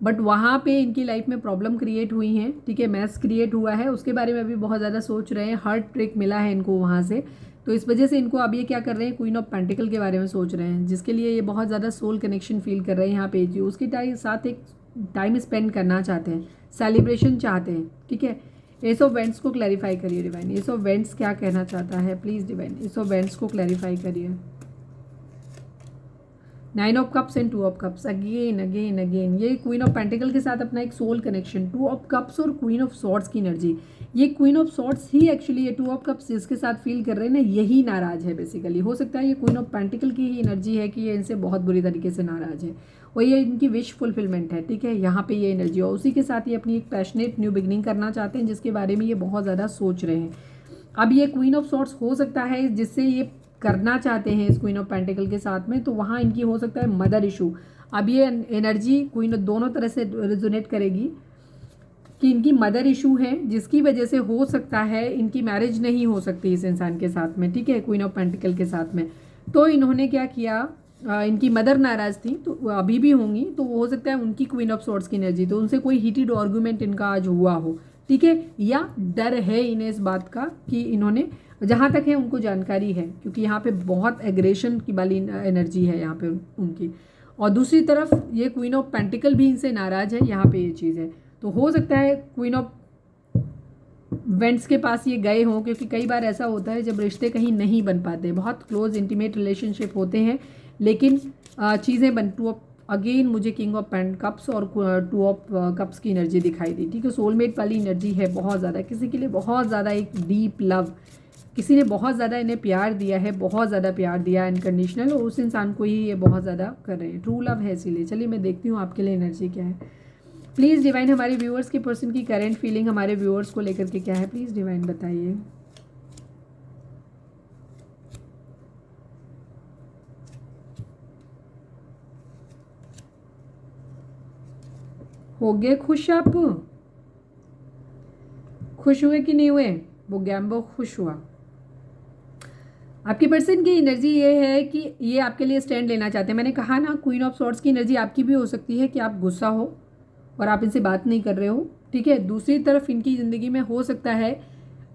बट वहाँ पे इनकी लाइफ में प्रॉब्लम क्रिएट हुई हैं, ठीक है, मैस क्रिएट हुआ है, उसके बारे में भी बहुत ज़्यादा सोच रहे हैं, हार्ट ब्रेक मिला है इनको वहाँ से, तो इस वजह से इनको अब ये क्या कर रहे हैं, क्वीन ऑफ पेंटिकल के बारे में सोच रहे हैं, जिसके लिए ये बहुत ज़्यादा सोल कनेक्शन फील कर रहे हैं यहाँ पे जी, उसके साथ एक टाइम स्पेंड करना चाहते हैं, सेलिब्रेशन चाहते हैं, ठीक है। एस ऑफ वेंट्स को क्लैरिफाई करिए डिवाइन, एस ऑफ वेंट्स क्या कहना चाहता है please divine, S of vents को क्लैरिफाई करिए। 9 of cups and 2 of cups, again again again ये क्वीन ऑफ पेंटिकल के साथ अपना एक सोल कनेक्शन, 2 ऑफ कप्स और क्वीन ऑफ सॉर्ड्स की एनर्जी, ये queen of swords he actually ये 2 ऑफ कप्स जिसके साथ फील कर रहे हैं ना, यही नाराज है बेसिकली। हो सकता है ये क्वीन ऑफ पेंटिकल की ही एनर्जी है कि ये इनसे बहुत बुरी तरीके से नाराज है, और ये इनकी विश फुलफिलमेंट है, ठीक है, यहाँ पे ये एनर्जी, और उसी के साथ ये अपनी एक पैशनेट न्यू बिगनिंग करना चाहते हैं, जिसके बारे में ये बहुत ज़्यादा सोच रहे हैं। अब ये क्वीन ऑफ सॉर्ड्स हो सकता है जिससे ये करना चाहते हैं इस क्वीन ऑफ पेंटिकल के साथ में, तो वहाँ इनकी हो सकता है मदर इशू। अब ये एनर्जी क्वीन दोनों तरह से रिजोनेट करेगी कि इनकी मदर इशू है, जिसकी वजह से हो सकता है इनकी मैरिज नहीं हो सकती इस इंसान के साथ में, ठीक है, क्वीन ऑफ पेंटिकल के साथ में। तो इन्होंने क्या किया, इनकी मदर नाराज थी, तो अभी भी होंगी, तो हो सकता है उनकी क्वीन ऑफ सॉर्ड्स की एनर्जी, तो उनसे कोई हीटेड आर्गुमेंट इनका आज हुआ हो, ठीक है, या डर है इन्हें इस बात का कि इन्होंने, जहाँ तक है उनको जानकारी है, क्योंकि यहाँ पे बहुत एग्रेशन की वाली एनर्जी है यहाँ पे उनकी, और दूसरी तरफ ये क्वीन ऑफ पेंटिकल भी इनसे नाराज है, यहाँ पे ये चीज़ है। तो हो सकता है क्वीन ऑफ वेंट्स के पास ये गए हों, क्योंकि कई बार ऐसा होता है जब रिश्ते कहीं नहीं बन पाते, बहुत क्लोज इंटीमेट रिलेशनशिप होते हैं, लेकिन चीज़ें बन, टू ऑफ अगेन मुझे किंग ऑफ पेंट कप्स और 2 ऑफ कप्स की एनर्जी दिखाई दी, ठीक है, सोलमेट वाली एनर्जी है बहुत ज़्यादा, किसी के लिए बहुत ज़्यादा एक डीप लव, किसी ने बहुत ज़्यादा इन्हें प्यार दिया है, बहुत ज़्यादा प्यार दिया अनकंडीशनल, और उस इंसान को ही ये बहुत ज़्यादा कर रहे हैं, ट्रू लव है इसीलिए। चलिए मैं देखती हूँ आपके लिए एनर्जी क्या है प्लीज़ डिवाइन, हमारे व्यूअर्स के पर्सन की करंट फीलिंग हमारे व्यूअर्स को लेकर के क्या है प्लीज़ डिवाइन बताइए। हो गए खुश आप, खुश हुए कि नहीं हुए, वो गैम्बो खुश हुआ। आपके पर्सन की एनर्जी ये है कि ये आपके लिए स्टैंड लेना चाहते हैं, मैंने कहा ना क्वीन ऑफ सॉर्ड्स की एनर्जी आपकी भी हो सकती है कि आप गुस्सा हो और आप इनसे बात नहीं कर रहे हो, ठीक है। दूसरी तरफ इनकी ज़िंदगी में हो सकता है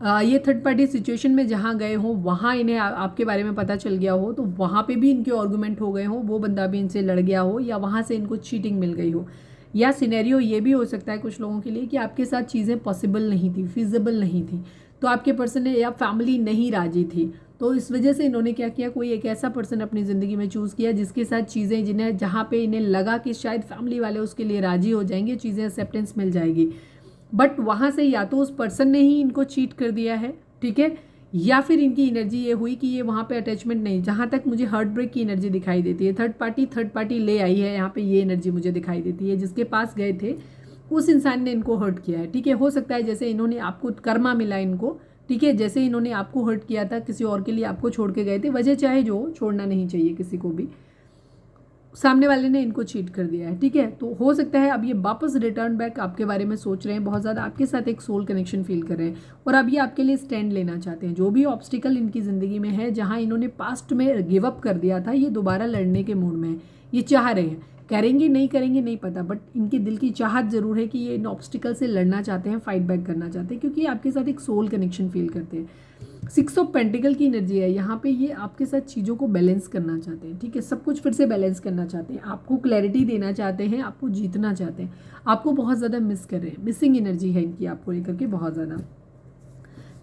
ये थर्ड पार्टी सिचुएशन में जहाँ गए हो वहाँ इन्हें आपके बारे में पता चल गया हो, तो वहाँ पे भी इनके आर्गूमेंट हो गए हो, वो बंदा भी इनसे लड़ गया हो, या वहाँ से इनको चीटिंग मिल गई हो, या सिनेरियो ये भी हो सकता है कुछ लोगों के लिए कि आपके साथ चीज़ें पॉसिबल नहीं थी, फिजिबल नहीं थी, तो आपके पर्सन ने, या फैमिली नहीं राजी थी, तो इस वजह से इन्होंने क्या किया, कोई एक ऐसा पर्सन अपनी ज़िंदगी में चूज़ किया जिसके साथ चीज़ें, जिन्हें जहाँ पे इन्हें लगा कि शायद फैमिली वाले उसके लिए राजी हो जाएंगे, चीज़ें एक्सेप्टेंस मिल जाएगी, बट वहाँ से या तो उस पर्सन ने ही इनको चीट कर दिया है, ठीक है, या फिर इनकी एनर्जी ये हुई कि ये वहाँ पे अटैचमेंट नहीं, जहाँ तक मुझे हार्ट ब्रेक की एनर्जी दिखाई देती है, थर्ड पार्टी ले आई है यहाँ पे, ये एनर्जी मुझे दिखाई देती है, जिसके पास गए थे उस इंसान ने इनको हर्ट किया है, ठीक है। हो सकता है जैसे इन्होंने आपको कर्मा मिला इनको, ठीक है, जैसे इन्होंने आपको हर्ट किया था, किसी और के लिए आपको छोड़ के गए थे, वजह चाहे जो, छोड़ना नहीं चाहिए किसी को भी, सामने वाले ने इनको चीट कर दिया है, ठीक है। तो हो सकता है अब ये वापस रिटर्न बैक आपके बारे में सोच रहे हैं, बहुत ज़्यादा आपके साथ एक सोल कनेक्शन फील कर रहे हैं, और अब ये आपके लिए स्टैंड लेना चाहते हैं। जो भी ऑब्स्टिकल इनकी ज़िंदगी में है, जहाँ इन्होंने पास्ट में गिव अप कर दिया था, ये दोबारा लड़ने के मूड में है, ये चाह रहे हैं, करेंगे नहीं करेंगे नहीं पता, बट इनके दिल की चाहत ज़रूर है कि ये इन ऑब्स्टिकल से लड़ना चाहते हैं, फाइट बैक करना चाहते हैं, क्योंकि ये आपके साथ एक सोल कनेक्शन फील करते हैं। 6 ऑफ पेंटिकल की एनर्जी है यहाँ पे, ये आपके साथ चीज़ों को बैलेंस करना चाहते हैं, ठीक है, सब कुछ फिर से बैलेंस करना चाहते हैं, आपको क्लैरिटी देना चाहते हैं, आपको जीतना चाहते हैं, आपको बहुत ज़्यादा मिस कर रहे हैं, मिसिंग एनर्जी है इनकी आपको लेकर के बहुत ज़्यादा।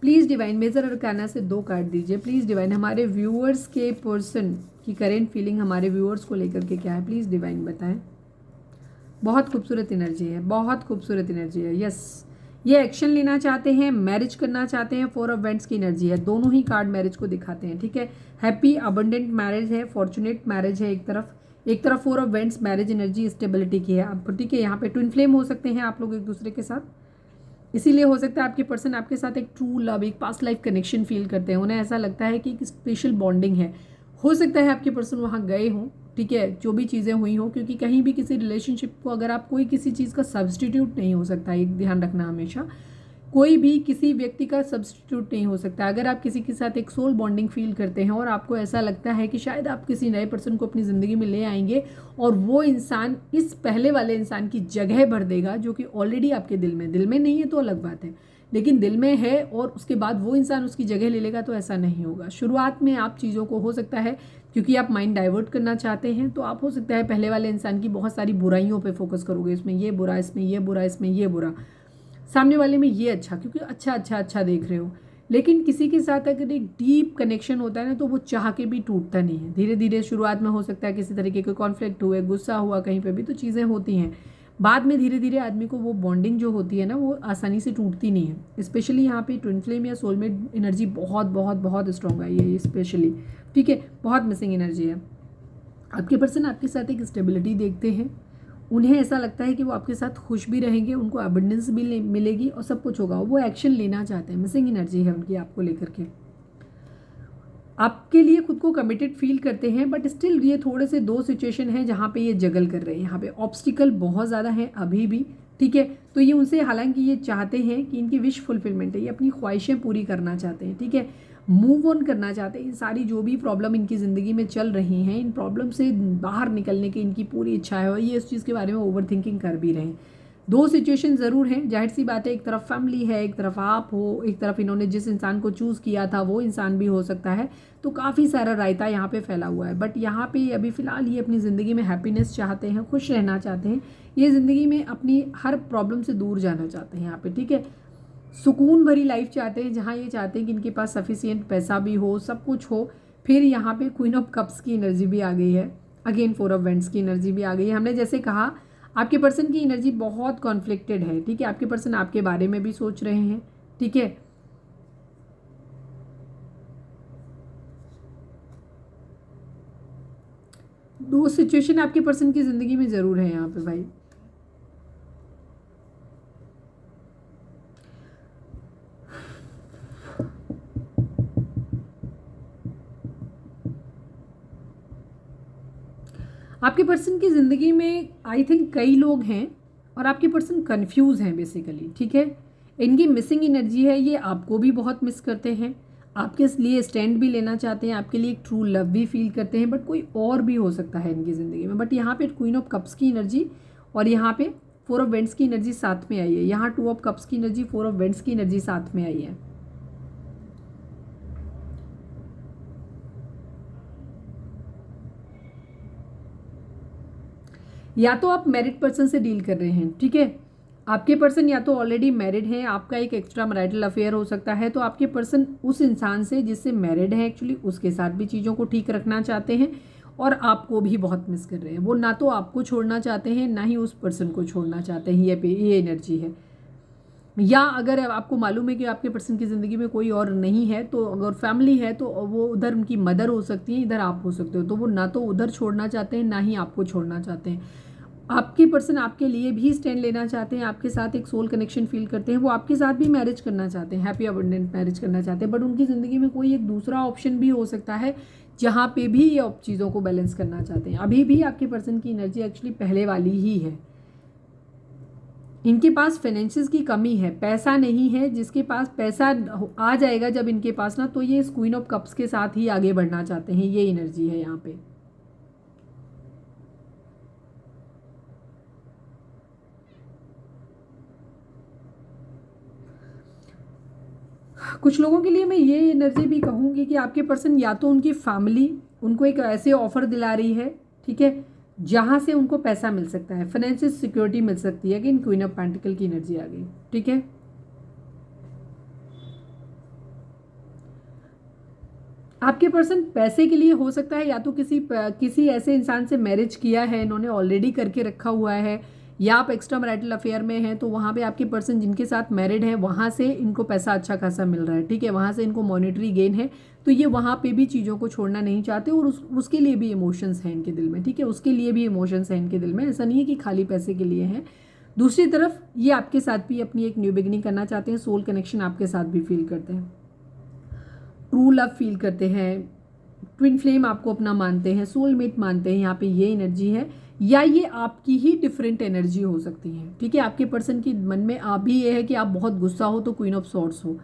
प्लीज़ डिवाइन मेजर अरकाना से 2 कार्ड दीजिए प्लीज़ डिवाइन, हमारे व्यूअर्स के पर्सन की करेंट फीलिंग हमारे व्यूअर्स को लेकर के क्या है प्लीज़ डिवाइन बताएं। बहुत खूबसूरत एनर्जी है, बहुत खूबसूरत एनर्जी है, यस, ये एक्शन लेना चाहते हैं, मैरिज करना चाहते हैं, 4 ऑफ वेंट्स की एनर्जी है, दोनों ही कार्ड मैरिज को दिखाते हैं, ठीक है। हैप्पी अबंडेंट मैरिज है, फॉर्चुनेट मैरिज है, एक तरफ 4 of vents marriage energy stability की है आप, ठीक है। यहाँ पे ट्विन फ्लेम हो सकते हैं आप लोग एक दूसरे के साथ, इसीलिए हो सकता है आपके पर्सन आपके साथ एक ट्रू लव, एक पास्ट लाइफ कनेक्शन फील करते हैं, उन्हें ऐसा लगता है कि एक स्पेशल बॉन्डिंग है। हो सकता है आपके पर्सन वहाँ गए हों, ठीक है, जो भी चीज़ें हुई हों, क्योंकि कहीं भी किसी रिलेशनशिप को अगर आप, कोई किसी चीज़ का सब्सटीट्यूट नहीं हो सकता, एक ध्यान रखना हमेशा, कोई भी किसी व्यक्ति का सब्स्टिट्यूट नहीं हो सकता। अगर आप किसी के साथ एक सोल बॉन्डिंग फील करते हैं और आपको ऐसा लगता है कि शायद आप किसी नए पर्सन को अपनी ज़िंदगी में ले आएंगे और वो इंसान इस पहले वाले इंसान की जगह भर देगा जो कि ऑलरेडी आपके दिल में नहीं है तो अलग बात है, लेकिन दिल में है, और उसके बाद वो इंसान उसकी जगह ले लेगा, तो ऐसा नहीं होगा। शुरुआत में आप चीज़ों को, हो सकता है क्योंकि आप माइंड डाइवर्ट करना चाहते हैं, तो आप हो सकता है पहले वाले इंसान की बहुत सारी बुराइयों पे फोकस करोगे, इसमें ये बुरा, इसमें ये बुरा, इसमें ये बुरा, सामने वाले में ये अच्छा, क्योंकि अच्छा देख रहे हो। लेकिन किसी के साथ अगर एक डीप कनेक्शन होता है ना, तो वो चाह के भी टूटता नहीं है। धीरे धीरे शुरुआत में हो सकता है किसी तरीके के कॉन्फ्लिक्ट हुए, गुस्सा हुआ कहीं पे भी, तो चीज़ें होती हैं। बाद में धीरे धीरे आदमी को वो बॉन्डिंग जो होती है ना, वो आसानी से टूटती नहीं है। स्पेशली यहाँ पे ट्विन फ्लेम या सोलमेट एनर्जी बहुत बहुत बहुत स्ट्रॉन्ग आई है ये स्पेशली, ठीक है, बहुत मिसिंग एनर्जी है। आपके पर्सन आपके साथ एक स्टेबिलिटी देखते हैं, उन्हें ऐसा लगता है कि वो आपके साथ खुश भी रहेंगे, उनको अबंडेंस भी मिलेगी और सब कुछ होगा, वो एक्शन लेना चाहते हैं। मिसिंग एनर्जी है उनकी आपको लेकर के, आपके लिए खुद को कमिटेड फील करते हैं, बट स्टिल ये थोड़े से दो सिचुएशन है जहाँ पे ये जगल कर रहे हैं। यहाँ पे ऑब्स्टिकल बहुत ज़्यादा है अभी भी, ठीक है। तो ये उनसे, हालांकि ये चाहते हैं कि इनकी विश फुलफिलमेंट है, ये अपनी ख्वाहिशें पूरी करना चाहते हैं, ठीक है, मूव ऑन करना चाहते हैं। इन सारी जो भी प्रॉब्लम इनकी ज़िंदगी में चल रही हैं, इन प्रॉब्लम से बाहर निकलने की इनकी पूरी इच्छा है, और ये इस चीज़ के बारे में ओवर थिंकिंग कर भी रहे हैं। दो सिचुएशन ज़रूर हैं, जाहिर सी बात है, एक तरफ फैमिली है, एक तरफ आप हो, एक तरफ इन्होंने जिस इंसान को चूज़ किया था वो इंसान भी हो सकता है। तो काफ़ी सारा रायता यहाँ पे फैला हुआ है, बट यहाँ पे अभी फ़िलहाल ये अपनी ज़िंदगी में हैप्पीनेस चाहते हैं, खुश रहना चाहते हैं, ये ज़िंदगी में अपनी हर प्रॉब्लम से दूर जाना चाहते हैं यहाँ पे, ठीक है। सुकून भरी लाइफ चाहते हैं, जहाँ ये चाहते हैं कि इनके पास सफिशिएंट पैसा भी हो, सब कुछ हो। फिर यहाँ पे क्वीन ऑफ कप्स की एनर्जी भी आ गई है, अगेन 4 ऑफ वेंट्स की एनर्जी भी आ गई है। हमने जैसे कहा आपके पर्सन की एनर्जी बहुत कॉन्फ्लिक्टेड है, ठीक है। आपके पर्सन आपके बारे में भी सोच रहे हैं, ठीक है। दो सिचुएशन आपके पर्सन की ज़िंदगी में ज़रूर है यहाँ पे भाई। आपके पर्सन की ज़िंदगी में आई थिंक कई लोग हैं और आपके पर्सन कंफ्यूज हैं बेसिकली, ठीक है। इनकी मिसिंग एनर्जी है, ये आपको भी बहुत मिस करते हैं, आपके लिए स्टैंड भी लेना चाहते हैं, आपके लिए एक ट्रू लव भी फील करते हैं, बट कोई और भी हो सकता है इनकी ज़िंदगी में। बट यहाँ पे क्वीन ऑफ कप्स की एनर्जी और यहाँ पे 4 ऑफ वेंट्स की एनर्जी साथ में आई है, यहाँ 2 ऑफ कप्स की एनर्जी, 4 ऑफ वेंट्स की एनर्जी साथ में आई है। या तो आप मैरिड पर्सन से डील कर रहे हैं, ठीक है। आपके पर्सन या तो ऑलरेडी मैरिड हैं, आपका एक एक्स्ट्रा मैरिटल अफेयर हो सकता है, तो आपके पर्सन उस इंसान से जिससे मैरिड है एक्चुअली, उसके साथ भी चीज़ों को ठीक रखना चाहते हैं और आपको भी बहुत मिस कर रहे हैं। वो ना तो आपको छोड़ना चाहते हैं, ना ही उस पर्सन को छोड़ना चाहते हैं, ये एनर्जी है। या अगर आपको मालूम है कि आपके पर्सन की ज़िंदगी में कोई और नहीं है, तो अगर फैमिली है तो वो उधर उनकी मदर हो सकती है, इधर आप हो सकते हो, तो वो ना तो उधर छोड़ना चाहते हैं, ना ही आपको छोड़ना चाहते हैं। आपके पर्सन आपके लिए भी स्टैंड लेना चाहते हैं, आपके साथ एक सोल कनेक्शन फील करते हैं, वो आपके साथ भी मैरिज करना चाहते हैं, हैप्पी अबंडेंट मैरिज करना चाहते हैं, बट उनकी ज़िंदगी में कोई एक दूसरा ऑप्शन भी हो सकता है जहाँ पे भी ये चीज़ों को बैलेंस करना चाहते हैं। अभी भी आपके पर्सन की एनर्जी एक्चुअली पहले वाली ही है। इनके पास फाइनेंशियल्स की कमी है, पैसा नहीं है। जिसके पास पैसा आ जाएगा जब इनके पास ना, तो ये क्वीन ऑफ कप्स के साथ ही आगे बढ़ना चाहते हैं, ये एनर्जी है यहाँ पे। कुछ लोगों के लिए मैं ये एनर्जी भी कहूँगी कि आपके पर्सन या तो उनकी फैमिली उनको एक ऐसे ऑफर दिला रही है, ठीक है, जहाँ से उनको पैसा मिल सकता है, फाइनेंशियल सिक्योरिटी मिल सकती है, कि इन क्वीन ऑफ पेंटिकल की एनर्जी आ गई, ठीक है। आपके पर्सन पैसे के लिए हो सकता है या तो किसी ऐसे इंसान से मैरिज किया है इन्होंने, ऑलरेडी करके रखा हुआ है, या आप एक्स्ट्रा मैरिटल अफेयर में हैं, तो वहाँ पे आपके पर्सन जिनके साथ मैरिड है वहाँ से इनको पैसा अच्छा खासा मिल रहा है, ठीक है, वहाँ से इनको मॉनेटरी गेन है, तो ये वहाँ पे भी चीज़ों को छोड़ना नहीं चाहते, और उसके लिए भी इमोशंस हैं इनके दिल में, ठीक है, उसके लिए भी इमोशंस हैं इनके दिल में, ऐसा नहीं है कि खाली पैसे के लिए हैं। दूसरी तरफ ये आपके साथ भी अपनी एक न्यू बिगिनिंग करना चाहते हैं, सोल कनेक्शन आपके साथ भी फील करते हैं, ट्रू लव फील करते हैं, ट्विन फ्लेम आपको अपना मानते हैं, सोलमेट मानते हैं, यहाँ पे ये एनर्जी है, या ये आपकी ही डिफरेंट एनर्जी हो सकती है। ठीक है, आपके पर्सन की मन में अभी ये है कि आप बहुत गुस्सा हो तो क्वीन ऑफ सॉर्ड्स हो।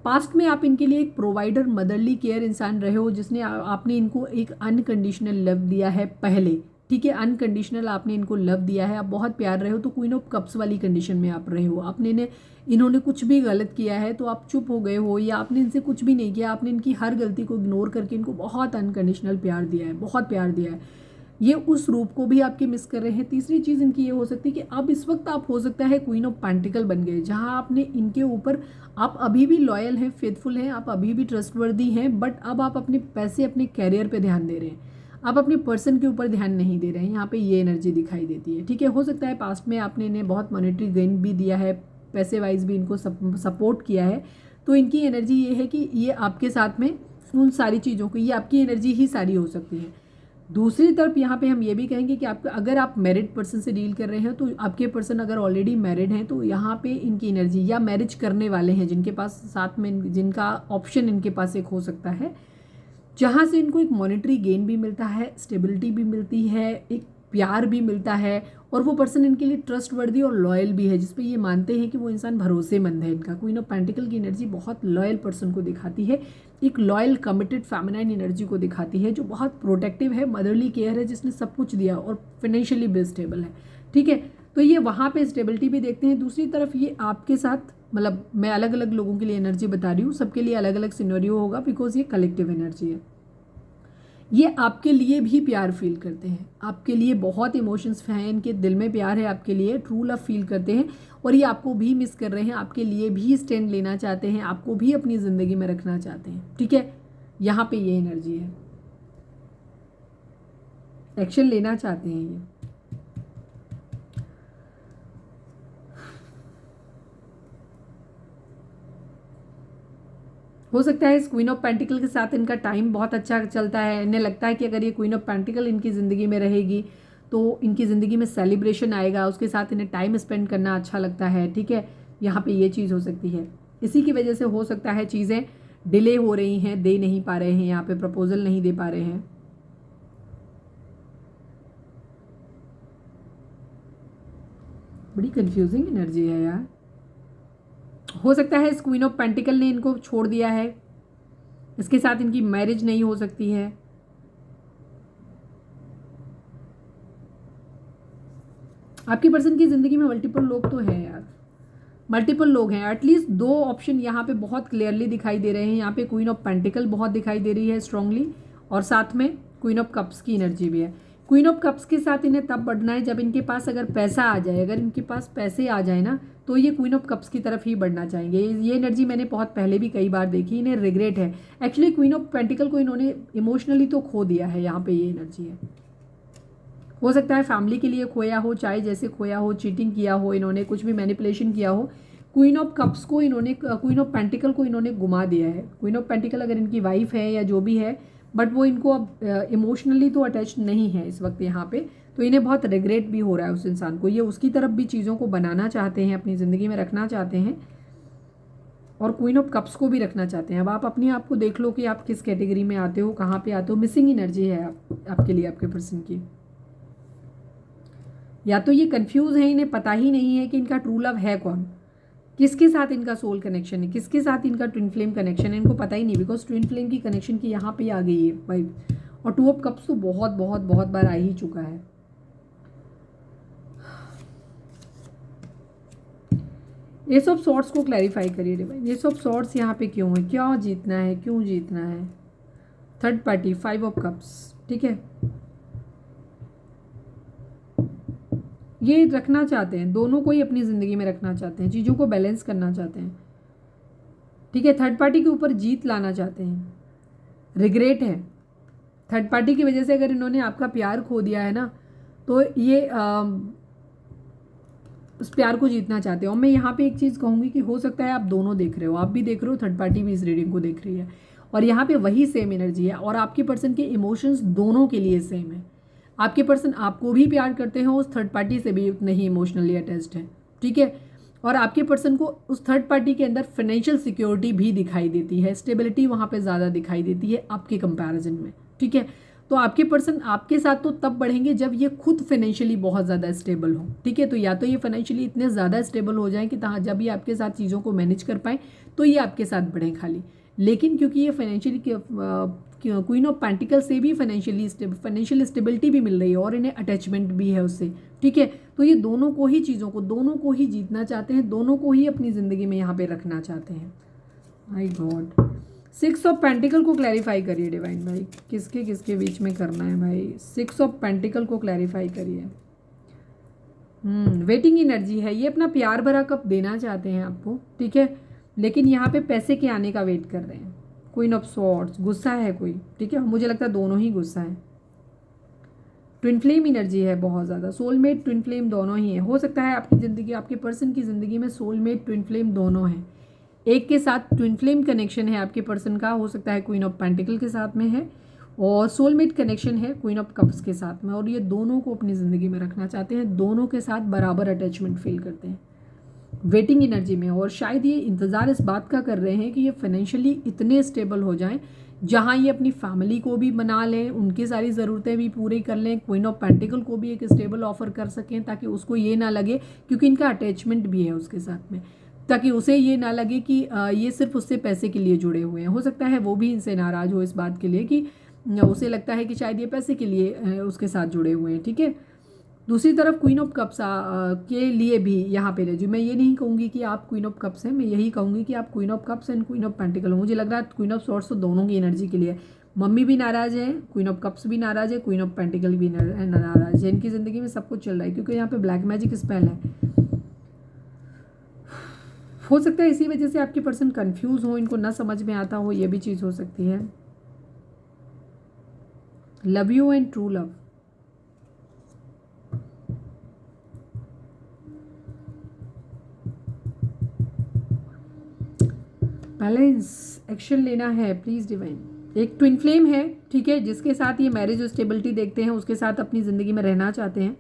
पास्ट में आप इनके लिए एक प्रोवाइडर, मदरली केयर इंसान रहे हो, जिसने आपने इनको एक अनकंडीशनल लव दिया है पहले। ठीक है, अनकंडीशनल आपने इनको लव दिया है, आप बहुत प्यार रहे हो, तो क्वीन ऑफ कप्स वाली कंडीशन में आप रहे हो। आपने इन्होंने कुछ भी गलत किया है तो आप चुप हो गए हो, या आपने इनसे कुछ भी नहीं किया, आपने इनकी हर गलती को इग्नोर करके इनको बहुत अनकंडीशनल प्यार दिया है, बहुत प्यार दिया है। ये उस रूप को भी आपके मिस कर रहे हैं। तीसरी चीज़ इनकी ये हो सकती है कि अब इस वक्त आप हो सकता है क्वीन ऑफ पेंटिकल बन गए, जहां आपने इनके ऊपर, आप अभी भी लॉयल हैं, फेथफुल हैं, आप अभी भी ट्रस्टवर्दी हैं, बट अब आप अपने पैसे, अपने कैरियर पे ध्यान दे रहे हैं, आप अपने पर्सन के ऊपर ध्यान नहीं दे रहे हैं। यहाँ पे ये एनर्जी दिखाई देती है। ठीक है, हो सकता है पास्ट में आपने इन्हें बहुत मॉनेटरी गेन भी दिया है, पैसे वाइज भी इनको सपोर्ट किया है, तो इनकी एनर्जी ये है कि ये आपके साथ में उन सारी चीज़ों को, ये आपकी एनर्जी ही सारी हो सकती है। दूसरी तरफ यहाँ पे हम ये भी कहेंगे कि आपका, अगर आप मैरिड पर्सन से डील कर रहे हैं तो आपके पर्सन अगर ऑलरेडी मैरिड हैं तो यहाँ पे इनकी एनर्जी, या मैरिज करने वाले हैं जिनके पास साथ में, जिनका ऑप्शन इनके पास एक हो सकता है, जहाँ से इनको एक मॉनेटरी गेन भी मिलता है, स्टेबिलिटी भी मिलती है, एक प्यार भी मिलता है, और वो पर्सन इनके लिए ट्रस्टवर्दी और लॉयल भी है, जिसपे ये मानते हैं कि वो इंसान भरोसेमंद है। इनका क्वीन ऑफ पेंटिकल की एनर्जी बहुत लॉयल पर्सन को दिखाती है, एक लॉयल कमिटेड फेमिनाइन एनर्जी को दिखाती है, जो बहुत प्रोटेक्टिव है, मदरली केयर है, जिसने सब कुछ दिया और फाइनेंशियली भी स्टेबल है। ठीक है, तो ये वहाँ पे स्टेबिलिटी भी देखते हैं। दूसरी तरफ ये आपके साथ, मतलब मैं अलग अलग लोगों के लिए एनर्जी बता रही हूँ, सबके लिए अलग अलग सिनेरियो होगा, बिकॉज ये कलेक्टिव एनर्जी है। ये आपके लिए भी प्यार फील करते हैं, आपके लिए बहुत इमोशंस हैं, इनके दिल में प्यार है आपके लिए, ट्रू लव फील करते हैं, और ये आपको भी मिस कर रहे हैं, आपके लिए भी स्टैंड लेना चाहते हैं, आपको भी अपनी ज़िंदगी में रखना चाहते हैं। ठीक है, यहाँ पे ये एनर्जी है, एक्शन लेना चाहते हैं ये। हो सकता है इस क्वीन ऑफ पेंटिकल के साथ इनका टाइम बहुत अच्छा चलता है, इन्हें लगता है कि अगर ये क्वीन ऑफ पेंटिकल इनकी ज़िंदगी में रहेगी तो इनकी ज़िंदगी में सेलिब्रेशन आएगा, उसके साथ इन्हें टाइम स्पेंड करना अच्छा लगता है। ठीक है, यहाँ पे ये चीज़ हो सकती है। इसी की वजह से हो सकता है चीज़ें डिले हो रही हैं, दे नहीं पा रहे हैं, यहाँ पे प्रपोजल नहीं दे पा रहे हैं। बड़ी कंफ्यूजिंग एनर्जी है यार। हो सकता है इस क्वीन ऑफ पेंटिकल ने इनको छोड़ दिया है, इसके साथ इनकी मैरिज नहीं हो सकती है। आपकी पर्सन की जिंदगी में मल्टीपल लोग तो हैं यार, मल्टीपल लोग हैं, एटलीस्ट 2 ऑप्शन यहाँ पे बहुत क्लियरली दिखाई दे रहे हैं। यहाँ पे क्वीन ऑफ पेंटिकल बहुत दिखाई दे रही है स्ट्रांगली, और साथ में क्वीन ऑफ कप्स की एनर्जी भी है। क्वीन ऑफ कप्स के साथ इन्हें तब बढ़ना है जब इनके पास अगर पैसा आ जाए, अगर इनके पास पैसे आ जाए ना, तो ये क्वीन ऑफ कप्स की तरफ ही बढ़ना चाहेंगे। ये एनर्जी मैंने बहुत पहले भी कई बार देखी, इन्हें रिग्रेट है एक्चुअली। क्वीन ऑफ पेंटिकल को इन्होंने इमोशनली तो खो दिया है, यहाँ पे ये एनर्जी है। हो सकता है फैमिली के लिए खोया हो, चाहे जैसे खोया हो, चीटिंग किया हो इन्होंने, कुछ भी मैनिपुलेशन किया हो। क्वीन ऑफ कप्स को इन्होंने, क्वीन ऑफ पेंटिकल को इन्होंने घुमा दिया है। क्वीन ऑफ पेंटिकल अगर इनकी वाइफ है या जो भी है, बट वो इनको अब इमोशनली तो अटैच नहीं है इस वक्त यहाँ पे, तो इन्हें बहुत रिग्रेट भी हो रहा है उस इंसान को। ये उसकी तरफ भी चीज़ों को बनाना चाहते हैं, अपनी ज़िंदगी में रखना चाहते हैं, और क्वीन ऑफ कप्स को भी रखना चाहते हैं। अब आप अपने आप को देख लो कि आप किस कैटेगरी में आते हो, कहाँ पे आते हो। मिसिंग एनर्जी है आपके लिए, आपके पर्सन की। या तो ये कंफ्यूज है, इन्हें पता ही नहीं है कि इनका ट्रू लव है कौन, किसके साथ इनका सोल कनेक्शन है, किसके साथ इनका ट्विन फ्लेम कनेक्शन है, इनको पता ही नहीं। बिकॉज ट्विन फ्लेम की कनेक्शन की यहाँ पे आ गई है वाइब, और 2 ऑफ कप्स तो बहुत बहुत बहुत बार आ ही चुका है। एस ऑफ सॉर्ड्स को क्लैरिफाई करिए डिवाइन। एस ऑफ सॉर्ड्स यहाँ पे क्यों है, क्या जीतना है, क्यों जीतना है। Third party, 5 of cups. ठीक है, ये रखना चाहते हैं, दोनों को ही अपनी ज़िंदगी में रखना चाहते हैं, चीज़ों को बैलेंस करना चाहते हैं। ठीक है, थर्ड पार्टी के ऊपर जीत लाना चाहते हैं, रिग्रेट है थर्ड पार्टी की वजह से। अगर इन्होंने आपका प्यार खो दिया है ना, तो ये उस प्यार को जीतना चाहते हो। और मैं यहाँ पे एक चीज़ कहूँगी कि हो सकता है आप दोनों देख रहे हो, आप भी देख रहे हो, थर्ड पार्टी भी इस रीडिंग को देख रही है, और यहाँ पे वही सेम एनर्जी है, और आपके पर्सन के इमोशंस दोनों के लिए सेम है। आपके पर्सन आपको भी प्यार करते हैं, उस थर्ड पार्टी से भी उतने ही इमोशनली अटैच्ड है। ठीक है, और आपके पर्सन को उस थर्ड पार्टी के अंदर फाइनेंशियल सिक्योरिटी भी दिखाई देती है, स्टेबिलिटी वहाँ पे ज़्यादा दिखाई देती है आपके कंपैरिजन में, ठीक है। तो आपके पर्सन आपके साथ तो तब बढ़ेंगे जब ये खुद फाइनेंशियली बहुत ज़्यादा स्टेबल हो, ठीक है। तो या तो ये फाइनेंशियली इतने ज़्यादा स्टेबल हो जाएं कि जब ये आपके साथ चीज़ों को मैनेज कर पाएँ तो ये आपके साथ बढ़ें खाली। लेकिन क्योंकि ये फाइनेंशियली क्वीन ऑफ पेंटिकल से भी फाइनेंशियल स्टेबिलिटी भी मिल रही है और इन्हें अटैचमेंट भी है उससे, ठीक है। तो ये दोनों को ही चीज़ों को, दोनों को ही जीतना चाहते हैं, दोनों को ही अपनी ज़िंदगी में यहाँ पे रखना चाहते हैं। माय गॉड, 6 ऑफ पेंटिकल को क्लैरिफाई करिए डिवाइन भाई, किसके किसके बीच में करना है भाई। 6 ऑफ पेंटिकल को क्लैरिफाई करिए। वेटिंग एनर्जी है, ये अपना प्यार भरा कप देना चाहते हैं आपको, ठीक है, लेकिन यहाँ पे पैसे के आने का वेट कर रहे हैं। क्वीन ऑफ स्वॉर्ड्स, गुस्सा है कोई, ठीक है, मुझे लगता है दोनों ही गुस्सा है। ट्विन फ्लेम एनर्जी है बहुत ज़्यादा, सोलमेट ट्विन फ्लेम दोनों ही है। हो सकता है आपकी ज़िंदगी, आपके पर्सन की ज़िंदगी में सोलमेट ट्विन फ्लेम दोनों हैं। एक के साथ ट्विन फ्लेम कनेक्शन है आपके पर्सन का, हो सकता है क्वीन ऑफ पेंटिकल के साथ में है, और सोलमेट कनेक्शन है क्वीन ऑफ कप्स के साथ में, और ये दोनों को अपनी ज़िंदगी में रखना चाहते हैं, दोनों के साथ बराबर अटैचमेंट फील करते हैं। वेटिंग एनर्जी में, और शायद ये इंतज़ार इस बात का कर रहे हैं कि ये फाइनेंशियली इतने स्टेबल हो जाएं जहां ये अपनी फैमिली को भी बना लें, उनकी सारी ज़रूरतें भी पूरी कर लें, क्वीन ऑफ पेंटिकल को भी एक स्टेबल ऑफर कर सकें, ताकि उसको ये ना लगे, क्योंकि इनका अटैचमेंट भी है उसके साथ में, ताकि उसे ये ना लगे कि ये सिर्फ उससे पैसे के लिए जुड़े हुए हैं। हो सकता है वो भी इनसे नाराज़ हो इस बात के लिए कि उसे लगता है कि शायद ये पैसे के लिए उसके साथ जुड़े हुए हैं, ठीक है। दूसरी तरफ क्वीन ऑफ कप्स के लिए भी यहाँ पे रह, मैं ये नहीं कहूँगी कि आप क्वीन ऑफ कप्स हैं, मैं यही कहूँगी कि आप queen of cups and queen of pentacle हो। मुझे लग रहा है क्वीन ऑफ सॉर्ड्स तो दोनों की एनर्जी के लिए, मम्मी भी नाराज़ है, क्वीन ऑफ कप्स भी नाराज़ है, क्वीन ऑफ पेंटिकल भी नाराज़ है। इनकी ज़िंदगी में सब कुछ चल रहा है क्योंकि यहाँ पे ब्लैक मैजिक स्पेल है। हो सकता है इसी वजह से आपके पर्सन कंफ्यूज हो, इनको ना समझ में आता हो, ये भी चीज़ हो सकती है। Love you and true love, balance, action लेना है प्लीज़ डिवाइन। एक ट्विन फ्लेम है, ठीक है, जिसके साथ ये मैरिज और स्टेबिलिटी देखते हैं, उसके साथ अपनी ज़िंदगी में रहना चाहते हैं,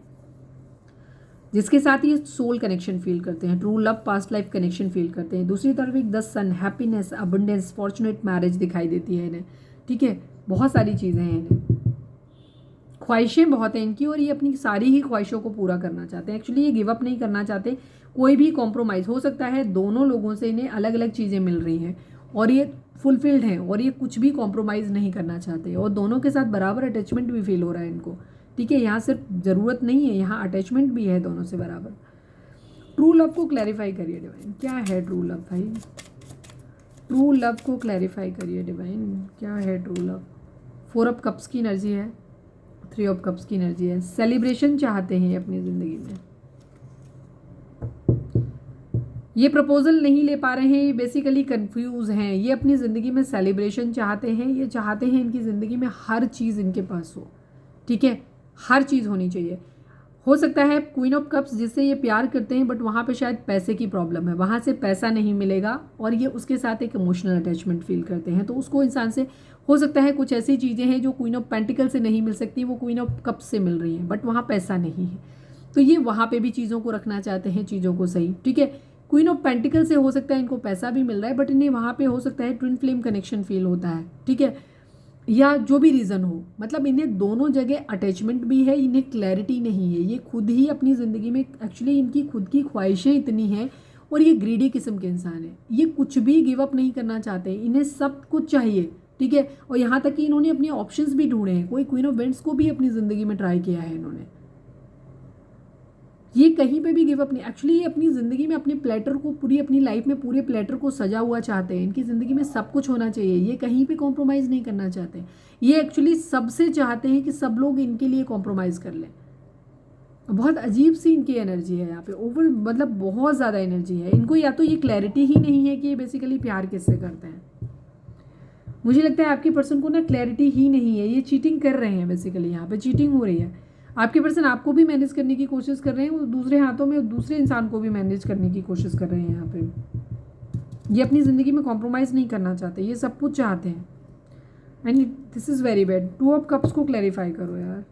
जिसके साथ ये सोल कनेक्शन फील करते हैं, true love past life connection feel करते हैं। दूसरी तरफ एक the sun, happiness, abundance, fortunate marriage दिखाई देती है इन्हें, ठीक है, बहुत सारी चीज़ें हैं इन्हें, ख्वाहिशें बहुत हैं इनकी, और ये अपनी सारी ही ख्वाहिशों को पूरा करना चाहते हैं। एक्चुअली ये गिव अप नहीं करना चाहते, कोई भी कॉम्प्रोमाइज़। हो सकता है दोनों लोगों से इन्हें अलग अलग चीज़ें मिल रही हैं और ये फुलफिल्ड हैं, और ये कुछ भी कॉम्प्रोमाइज़ नहीं करना चाहते, और दोनों के साथ बराबर अटैचमेंट भी फील हो रहा है इनको, ठीक है। यहाँ सिर्फ ज़रूरत नहीं है, यहाँ अटैचमेंट भी है दोनों से बराबर। ट्रू लव को क्लैरिफाई करिए डिवाइन, क्या है ट्रू लव भाई, ट्रू लव को क्लैरिफाई करिए डिवाइन, क्या है ट्रू लव। 4 ऑफ कप्स की एनर्जी है, 3 ऑफ कप्स की एनर्जी है, सेलिब्रेशन चाहते हैं अपनी ज़िंदगी में, ये प्रपोजल नहीं ले पा रहे हैं, ये बेसिकली कंफ्यूज हैं, ये अपनी ज़िंदगी में सेलिब्रेशन चाहते हैं, ये चाहते हैं इनकी ज़िंदगी में हर चीज़ इनके पास हो, ठीक है, हर चीज़ होनी चाहिए। हो सकता है क्वीन ऑफ कप्स जिससे ये प्यार करते हैं, बट वहाँ पे शायद पैसे की प्रॉब्लम है, वहाँ से पैसा नहीं मिलेगा, और ये उसके साथ एक इमोशनल अटैचमेंट फील करते हैं, तो उसको इंसान से हो सकता है कुछ ऐसी चीज़ें हैं जो क्वीन ऑफ पेंटिकल से नहीं मिल सकती, वो क्वीन ऑफ कप्स से मिल रही हैं, बट वहाँ पैसा नहीं है, तो ये वहाँ पे भी चीज़ों को रखना चाहते हैं, चीज़ों को सही, ठीक है। क्वीन ऑफ पेंटिकल से हो सकता है इनको पैसा भी मिल रहा है, बट इन्हें वहाँ पे हो सकता है ट्विन फ्लेम कनेक्शन फील होता है, ठीक है, या जो भी रीज़न हो, मतलब इन्हें दोनों जगह अटैचमेंट भी है, इन्हें क्लैरिटी नहीं है, ये खुद ही अपनी ज़िंदगी में एक्चुअली इनकी खुद की ख्वाहिशें इतनी हैं, और ये ग्रीडी किस्म के इंसान हैं, ये कुछ भी गिव अप नहीं करना चाहते, इन्हें सब कुछ चाहिए, ठीक है। और यहाँ तक कि इन्होंने अपने ऑप्शंस भी ढूंढे हैं, कोई क्वीन ऑफ वेंट्स को भी अपनी ज़िंदगी में ट्राई किया है इन्होंने, ये कहीं पे भी गिव अप नहीं। एक्चुअली ये अपनी ज़िंदगी में अपने प्लेटर को, पूरी अपनी लाइफ में पूरे प्लेटर को सजा हुआ चाहते हैं, इनकी ज़िंदगी में सब कुछ होना चाहिए, ये कहीं पे कॉम्प्रोमाइज़ नहीं करना चाहते, ये एक्चुअली सबसे चाहते हैं कि सब लोग इनके लिए कॉम्प्रोमाइज़ कर लें। बहुत अजीब सी इनकी एनर्जी है यहाँ पे, ओवर मतलब बहुत ज़्यादा एनर्जी है इनको, या तो ये क्लैरिटी ही नहीं है कि ये बेसिकली प्यार किससे करते हैं। मुझे लगता है आपके पर्सन को ना क्लैरिटी ही नहीं है, ये चीटिंग कर रहे हैं, बेसिकली यहाँ पे चीटिंग हो रही है। आपके पर्सन आपको भी मैनेज करने की कोशिश कर रहे हैं, वो दूसरे हाथों में दूसरे इंसान को भी मैनेज करने की कोशिश कर रहे हैं यहाँ पे। ये अपनी ज़िंदगी में कॉम्प्रोमाइज़ नहीं करना चाहते, ये सब कुछ चाहते हैं, and this is very bad. 2 of cups को क्लैरिफाई करो यार,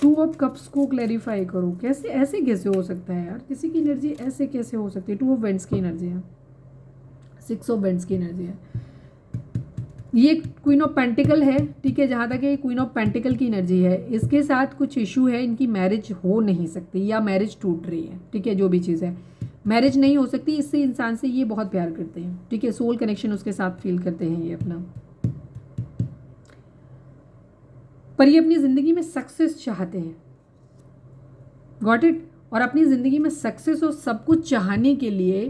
टू ऑफ कप्स को क्लैरिफाई करो, कैसे ऐसे कैसे हो सकता है यार, किसी की एनर्जी ऐसे कैसे हो सकती है। टू ऑफ वेंट्स की एनर्जी है, सिक्स ऑफ वेंट्स की एनर्जी है, ये क्वीन ऑफ पेंटिकल है, ठीक है। जहाँ तक ये क्वीन ऑफ पेंटिकल की एनर्जी है, इसके साथ कुछ इशू है, इनकी मैरिज हो नहीं सकती या मैरिज टूट रही है, ठीक है। जो भी चीज़ है, मैरिज नहीं हो सकती। इससे इंसान से ये बहुत प्यार करते हैं, ठीक है, सोल कनेक्शन उसके साथ फील करते हैं ये अपना, पर ये अपनी ज़िंदगी में सक्सेस चाहते हैं, गॉट इट। और अपनी ज़िंदगी में सक्सेस और सब कुछ चाहने के लिए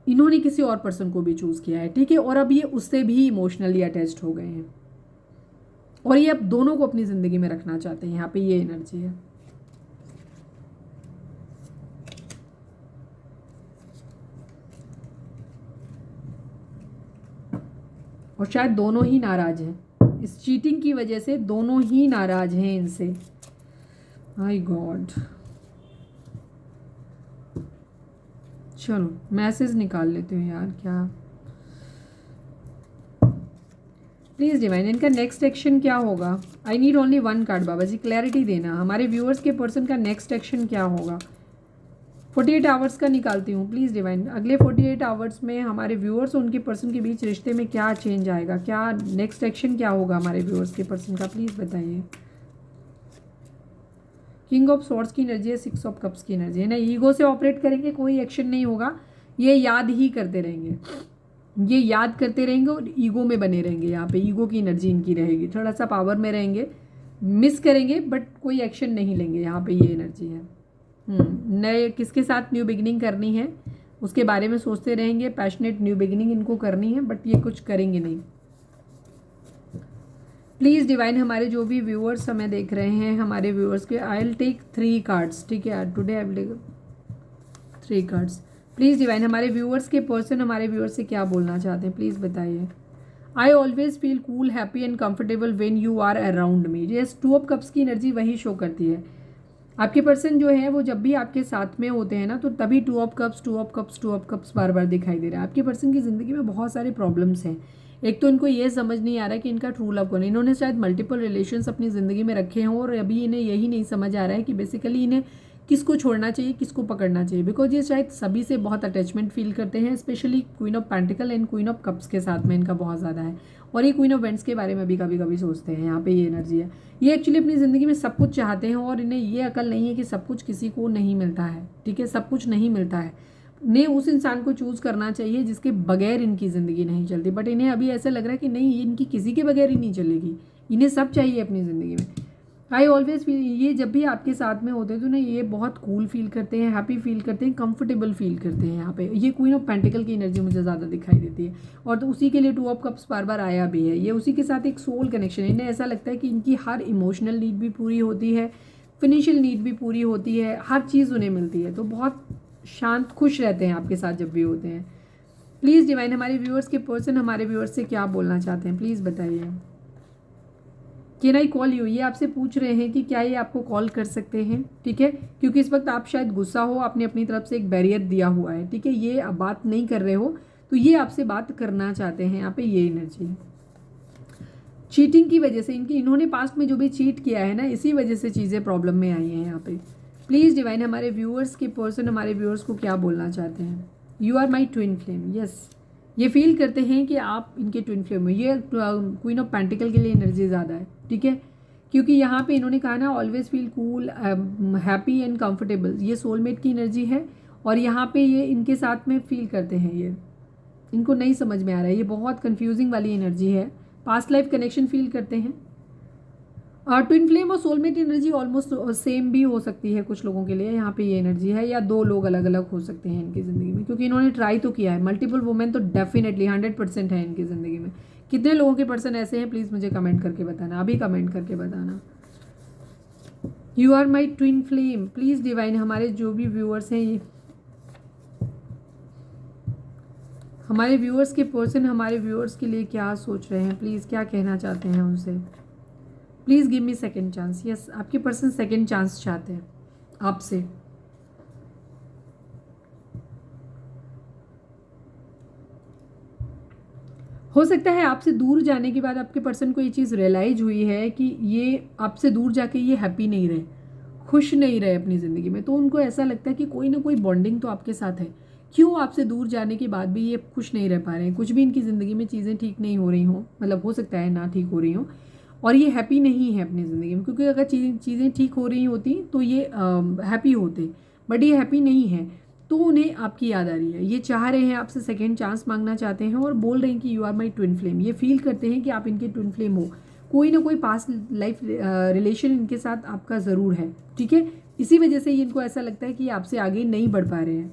इन्होंने किसी और पर्सन को भी चूज़ किया है, ठीक है। और अब ये उससे भी इमोशनली अटैच्ड हो गए हैं और ये अब दोनों को अपनी ज़िंदगी में रखना चाहते हैं। यहाँ पे ये एनर्जी है। और शायद दोनों ही नाराज हैं इस चीटिंग की वजह से, दोनों ही नाराज हैं इनसे। माय गॉड, चलो मैसेज निकाल लेते हैं यार, क्या प्लीज़ डिवाइन इनका नेक्स्ट एक्शन क्या होगा। I need only one card Baba ji, clarity देना। हमारे व्यूअर्स के पर्सन का नेक्स्ट एक्शन क्या होगा। 48 आवर्स का निकालती हूँ प्लीज़ डिवाइन। अगले 48 आवर्स में हमारे व्यूअर्स और उनके पर्सन के बीच रिश्ते में क्या चेंज आएगा, क्या नेक्स्ट एक्शन क्या होगा हमारे व्यूअर्स के पर्सन का, प्लीज़ बताइए। किंग ऑफ सॉर्ड्स की एनर्जी है, सिक्स ऑफ कप्स की एनर्जी है ना। ईगो से ऑपरेट करेंगे, कोई एक्शन नहीं होगा, ये याद ही करते रहेंगे, ये याद करते रहेंगे और ईगो में बने रहेंगे। यहाँ पे ईगो की एनर्जी इनकी रहेगी, थोड़ा सा पावर में रहेंगे, मिस करेंगे बट कोई एक्शन नहीं लेंगे। यहाँ पे ये एनर्जी है। नए किसके साथ न्यू बिगिनिंग करनी है उसके बारे में सोचते रहेंगे, पैशनेट न्यू बिगिनिंग इनको करनी है बट ये कुछ करेंगे नहीं। प्लीज़ डिवाइन हमारे जो भी व्यूअर्स हमें देख रहे हैं, हमारे व्यूअर्स के, आई विल टेक 3 कार्ड्स, ठीक है। Today I will take 3 cards. Please divine हमारे व्यूअर्स के पर्सन हमारे व्यूअर्स से क्या बोलना चाहते हैं, प्लीज़ बताइए। I always feel cool, happy and comfortable when you are around me. Yes, two of cups की एनर्जी वही शो करती है। आपके पर्सन जो है वो जब भी आपके साथ में होते हैं ना, तो तभी two of cups two of cups two of cups बार बार दिखाई दे रहा है। आपके पर्सन की ज़िंदगी में बहुत सारे प्रॉब्लम्स हैं। एक तो इनको ये समझ नहीं आ रहा है कि इनका ट्रू लव कौन है। इन्होंने शायद मल्टीपल रिलेशंस अपनी ज़िंदगी में रखे हों और अभी इन्हें यही नहीं समझ आ रहा है कि बेसिकली इन्हें किसको छोड़ना चाहिए, किसको पकड़ना चाहिए। बिकॉज ये शायद सभी से बहुत अटैचमेंट फील करते हैं, specially queen of pentacle and queen of cups के साथ में इनका बहुत ज़्यादा है। और ये क्वीन ऑफ वेंट्स के बारे में भी कभी कभी सोचते हैं। यहाँ पे ये एनर्जी है। ये एक्चुअली अपनी ज़िंदगी में सब कुछ चाहते हैं और इन्हें ये अकल नहीं है कि सब कुछ किसी को नहीं मिलता है, ठीक है। सब कुछ नहीं मिलता है, इन्हें उस इंसान को चूज़ करना चाहिए जिसके बगैर इनकी ज़िंदगी नहीं चलती। बट इन्हें अभी ऐसा लग रहा है कि नहीं, ये इनकी किसी के बगैर ही नहीं चलेगी, इन्हें सब चाहिए अपनी ज़िंदगी में। आई ऑलवेज फील, ये जब भी आपके साथ में होते हैं तो ना ये बहुत कूल फील करते हैं, हैप्पी फील करते हैं, कंफर्टेबल फील करते हैं। यहाँ पे ये क्वीन ऑफ पेंटिकल की एनर्जी मुझे ज़्यादा दिखाई देती है और तो उसी के लिए टू ऑफ कप्स बार बार आया भी है। ये उसी के साथ एक सोल कनेक्शन है। इन्हें ऐसा लगता है कि इनकी हर इमोशनल नीड भी पूरी होती है, फिनिशियल नीड भी पूरी होती है, हर चीज़ उन्हें मिलती है, तो बहुत शांत खुश रहते हैं आपके साथ जब भी होते हैं। प्लीज़ डिवाइन हमारे व्यूअर्स के पर्सन हमारे व्यूअर्स से क्या बोलना चाहते हैं, प्लीज़ बताइए। कैन आई कॉल यू, ये आपसे पूछ रहे हैं कि क्या ये आपको कॉल कर सकते हैं, ठीक है। क्योंकि इस वक्त आप शायद गुस्सा हो, आपने अपनी तरफ से एक बैरियर दिया हुआ है, ठीक है। ये अब बात नहीं कर रहे हो तो ये आपसे बात करना चाहते हैं। यहाँ पे ये एनर्जी चीटिंग की वजह से, इन्होंने पास्ट में जो भी चीट किया है ना, इसी वजह से चीज़ें प्रॉब्लम में आई हैं यहाँ पे। प्लीज़ डिवाइन हमारे व्यूअर्स के पर्सन हमारे व्यूअर्स को क्या बोलना चाहते हैं। You are my twin flame, yes, ये फील करते हैं कि आप इनके ट्विन फ्लेम में। ये क्वीन ऑफ पेंटिकल के लिए एनर्जी ज़्यादा है, ठीक है। क्योंकि यहाँ पे इन्होंने कहा ना always feel cool, happy and comfortable, ये सोलमेट की एनर्जी है। और यहाँ पे ये इनके साथ में फील करते हैं, ये इनको नहीं समझ में आ रहा है, ये बहुत कंफ्यूजिंग वाली एनर्जी है। पास्ट लाइफ कनेक्शन फील करते हैं। ट्विन फ्लेम और सोलमेट एनर्जी ऑलमोस्ट सेम भी हो सकती है कुछ लोगों के लिए। यहाँ पे ये एनर्जी है, या दो लोग अलग अलग हो सकते हैं इनकी ज़िंदगी में, क्योंकि इन्होंने ट्राई तो किया है। मल्टीपल वुमेन तो डेफिनेटली 100% है इनकी ज़िंदगी में। कितने लोगों के पर्सन ऐसे हैं, प्लीज़ मुझे कमेंट करके बताना, अभी कमेंट करके बताना। You are my twin flame, please divine हमारे जो भी व्यूअर्स हैं, हमारे व्यूअर्स के पर्सन हमारे व्यूअर्स के लिए क्या सोच रहे हैं, प्लीज़ क्या कहना चाहते हैं उनसे। Please give me second chance. Yes, आपके पर्सन सेकेंड चांस चाहते हैं आपसे। हो सकता है आपसे दूर जाने के बाद आपके पर्सन को ये चीज़ रियलाइज हुई है कि ये आपसे दूर जाके ये हैप्पी नहीं रहे, खुश नहीं रहे अपनी ज़िंदगी में। तो उनको ऐसा लगता है कि कोई ना कोई बॉन्डिंग तो आपके साथ है, क्यों आपसे दूर जाने के बाद भी ये खुश नहीं रह पा रहे हैं, कुछ भी इनकी ज़िंदगी में चीज़ें ठीक नहीं हो रही हों, मतलब हो सकता है ना ठीक हो रही हों, और ये हैप्पी नहीं है अपनी ज़िंदगी में। क्योंकि अगर चीज़ें ठीक हो रही होती तो ये हैप्पी होते, बट ये हैप्पी नहीं है। तो उन्हें आपकी याद आ रही है, ये चाह रहे हैं आपसे सेकेंड चांस मांगना चाहते हैं और बोल रहे हैं कि you are my twin flame. ये फील करते हैं कि आप इनके ट्विन फ्लेम हो, कोई ना कोई पास्ट लाइफ रिलेशन इनके साथ आपका ज़रूर है, ठीक है। इसी वजह से इनको ऐसा लगता है कि आपसे आगे नहीं बढ़ पा रहे हैं।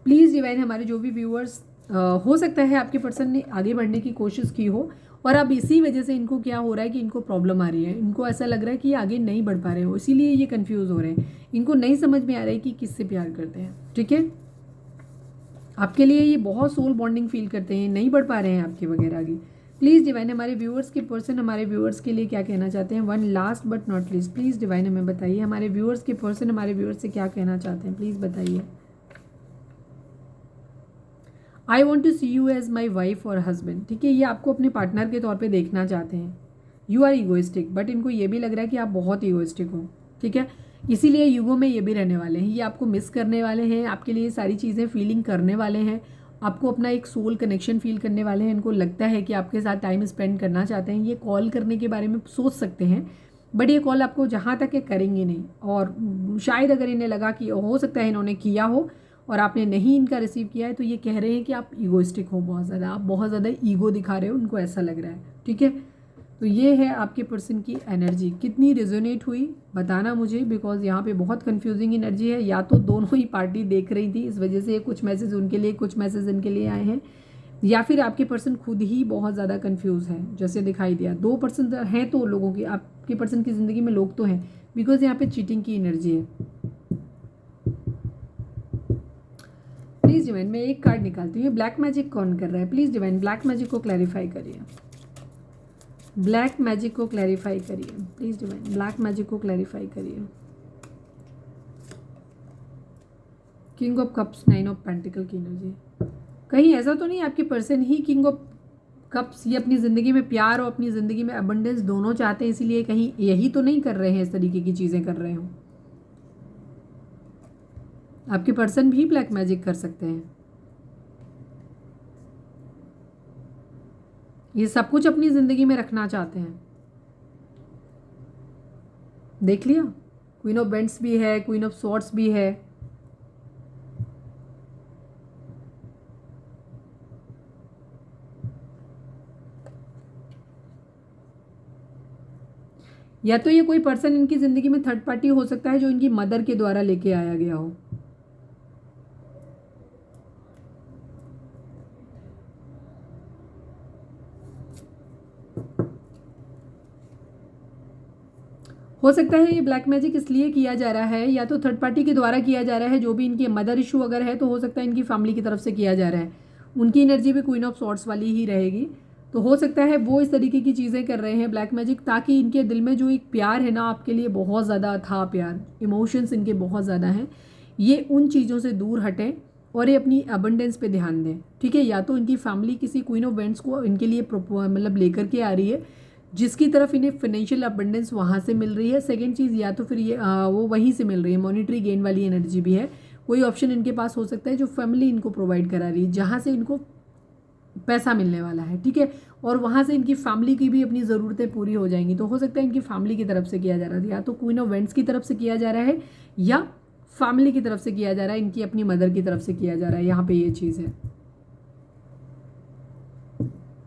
प्लीज़ डिवाइन, हमारे जो भी व्यूअर्स, हो सकता है आपके पर्सन ने आगे बढ़ने की कोशिश की हो और अब इसी वजह से इनको क्या हो रहा है कि इनको प्रॉब्लम आ रही है, इनको ऐसा लग रहा है कि ये आगे नहीं बढ़ पा रहे हो, इसीलिए ये कंफ्यूज हो रहे हैं। इनको नहीं समझ में आ रहा है कि किससे प्यार करते हैं, ठीक है। आपके लिए ये बहुत सोल बॉन्डिंग फील करते हैं, नहीं बढ़ पा रहे हैं आपके वगैरह आगे। प्लीज़ डिवाइन, हमारे व्यूअर्स के पर्सन हमारे व्यूअर्स के लिए क्या कहना चाहते हैं। One last but not least, please divine हमें बताइए, हमारे व्यूअर्स के पर्सन हमारे व्यूअर्स से क्या कहना चाहते हैं, प्लीज़ बताइए। I want to see you as my wife और हस्बैंड, ठीक है। ये आपको अपने पार्टनर के तौर पे देखना चाहते हैं। यू आर ईगोइस्टिक, बट इनको ये भी लग रहा है कि आप बहुत ईगोइस्टिक हो, ठीक है। इसीलिए ईगो में ये भी रहने वाले हैं, ये आपको मिस करने वाले हैं, आपके लिए सारी चीज़ें फीलिंग करने वाले हैं, आपको अपना एक सोल कनेक्शन फील करने वाले हैं। इनको लगता है कि आपके साथ टाइम स्पेंड करना चाहते हैं। ये कॉल करने के बारे में सोच सकते हैं, बट ये कॉल आपको जहाँ तक है करेंगे नहीं। और शायद अगर इन्हें लगा कि हो सकता है इन्होंने किया हो और आपने नहीं इनका रिसीव किया है, तो ये कह रहे हैं कि आप ईगोइस्टिक हो बहुत ज़्यादा, आप बहुत ज़्यादा ईगो दिखा रहे हो, उनको ऐसा लग रहा है, ठीक है। तो ये है आपके पर्सन की एनर्जी, कितनी रिजोनेट हुई बताना मुझे, बिकॉज यहाँ पे बहुत कंफ्यूजिंग एनर्जी है। या तो दोनों ही पार्टी देख रही थी, इस वजह से कुछ मैसेज उनके लिए, कुछ मैसेज इनके लिए आए हैं, या फिर आपके पर्सन खुद ही बहुत ज़्यादा कंफ्यूज है, जैसे दिखाई दिया। 2% हैं तो लोगों की, आपके पर्सन की ज़िंदगी में लोग तो हैं, बिकॉज यहाँ पे चीटिंग की एनर्जी है। प्लीज़ डिवाइन, मैं एक कार्ड निकालती हूँ। ब्लैक मैजिक कौन कर रहा है, प्लीज़ डिवाइन ब्लैक मैजिक को क्लैरिफाई करिए, ब्लैक मैजिक को क्लैरिफाई करिए, प्लीज़ डिवाइन ब्लैक मैजिक को क्लैरिफाई करिए। King of cups, 9 of pentacle की एनर्जी। कहीं ऐसा तो नहीं आपके person he king of cups, ये अपनी ज़िंदगी में प्यार और अपनी ज़िंदगी में अबंडेंस दोनों चाहते हैं, इसीलिए कहीं यही तो नहीं कर रहे हैं, इस तरीके की चीज़ें कर रहे हो। आपके पर्सन भी ब्लैक मैजिक कर सकते हैं, ये सब कुछ अपनी ज़िंदगी में रखना चाहते हैं। देख लिया, क्वीन ऑफ बेंट्स भी है, क्वीन ऑफ स्वॉर्ड्स भी है, या तो ये कोई पर्सन इनकी ज़िंदगी में थर्ड पार्टी हो सकता है जो इनकी मदर के द्वारा लेके आया गया हो। हो सकता है ये ब्लैक मैजिक इसलिए किया जा रहा है, या तो थर्ड पार्टी के द्वारा किया जा रहा है, जो भी इनकी मदर इशू अगर है तो हो सकता है इनकी फैमिली की तरफ से किया जा रहा है। उनकी एनर्जी भी क्वीन ऑफ सॉर्ड्स वाली ही रहेगी, तो हो सकता है वो इस तरीके की चीज़ें कर रहे हैं ब्लैक मैजिक, ताकि इनके दिल में जो एक प्यार है ना आपके लिए, बहुत ज़्यादा अथाह प्यार, इमोशंस इनके बहुत ज़्यादा हैं, ये उन चीज़ों से दूर हटें और ये अपनी अबंडेंस पे ध्यान दें, ठीक है। या तो इनकी फैमिली किसी क्वीन ऑफ वेंट्स को इनके लिए मतलब लेकर के आ रही है, जिसकी तरफ इन्हें फाइनेंशियल अबंडेंस वहाँ से मिल रही है। सेकंड चीज़, या तो फिर ये वो वहीं से मिल रही है, मॉनिटरी गेन वाली एनर्जी भी है। कोई ऑप्शन इनके पास हो सकता है जो फैमिली इनको प्रोवाइड करा रही है, जहाँ से इनको पैसा मिलने वाला है, ठीक है। और वहाँ से इनकी फैमिली की भी अपनी ज़रूरतें पूरी हो जाएंगी। तो हो सकता है इनकी फैमिली की तरफ से किया जा रहा है, या तो क्वीन ऑफ वेंट्स की तरफ से किया जा रहा है, या फैमिली की तरफ से किया जा रहा है, इनकी अपनी मदर की तरफ से किया जा रहा है। यहाँ पे ये चीज़ है।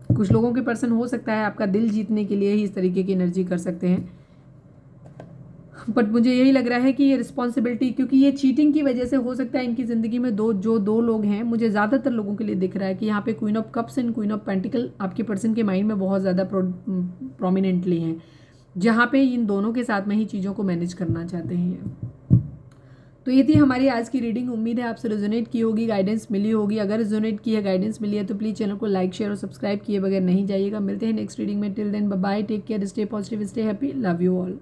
कुछ लोगों के पर्सन हो सकता है आपका दिल जीतने के लिए ही इस तरीके की एनर्जी कर सकते हैं, बट मुझे यही लग रहा है कि ये रिस्पॉन्सिबिलिटी, क्योंकि ये चीटिंग की वजह से हो सकता है इनकी ज़िंदगी में दो लोग हैं, मुझे ज़्यादातर लोगों के लिए दिख रहा है कि यहाँ पे queen of cups and queen of pentacle आपके पर्सन के माइंड में बहुत ज़्यादा प्रोमिनेंटली हैं, जहाँ पे इन दोनों के साथ में ही चीज़ों को मैनेज करना चाहते हैं ये। तो ये थी हमारी आज की रीडिंग, उम्मीद है आपसे रेजोनेट की होगी, गाइडेंस मिली होगी। अगर रेजोनेट की है, गाइडेंस मिली है, तो प्लीज़ चैनल को लाइक शेयर और सब्सक्राइब किए बगैर नहीं जाइएगा। मिलते हैं नेक्स्ट रीडिंग में, till then bye bye, take care, stay positive, stay happy, love you all.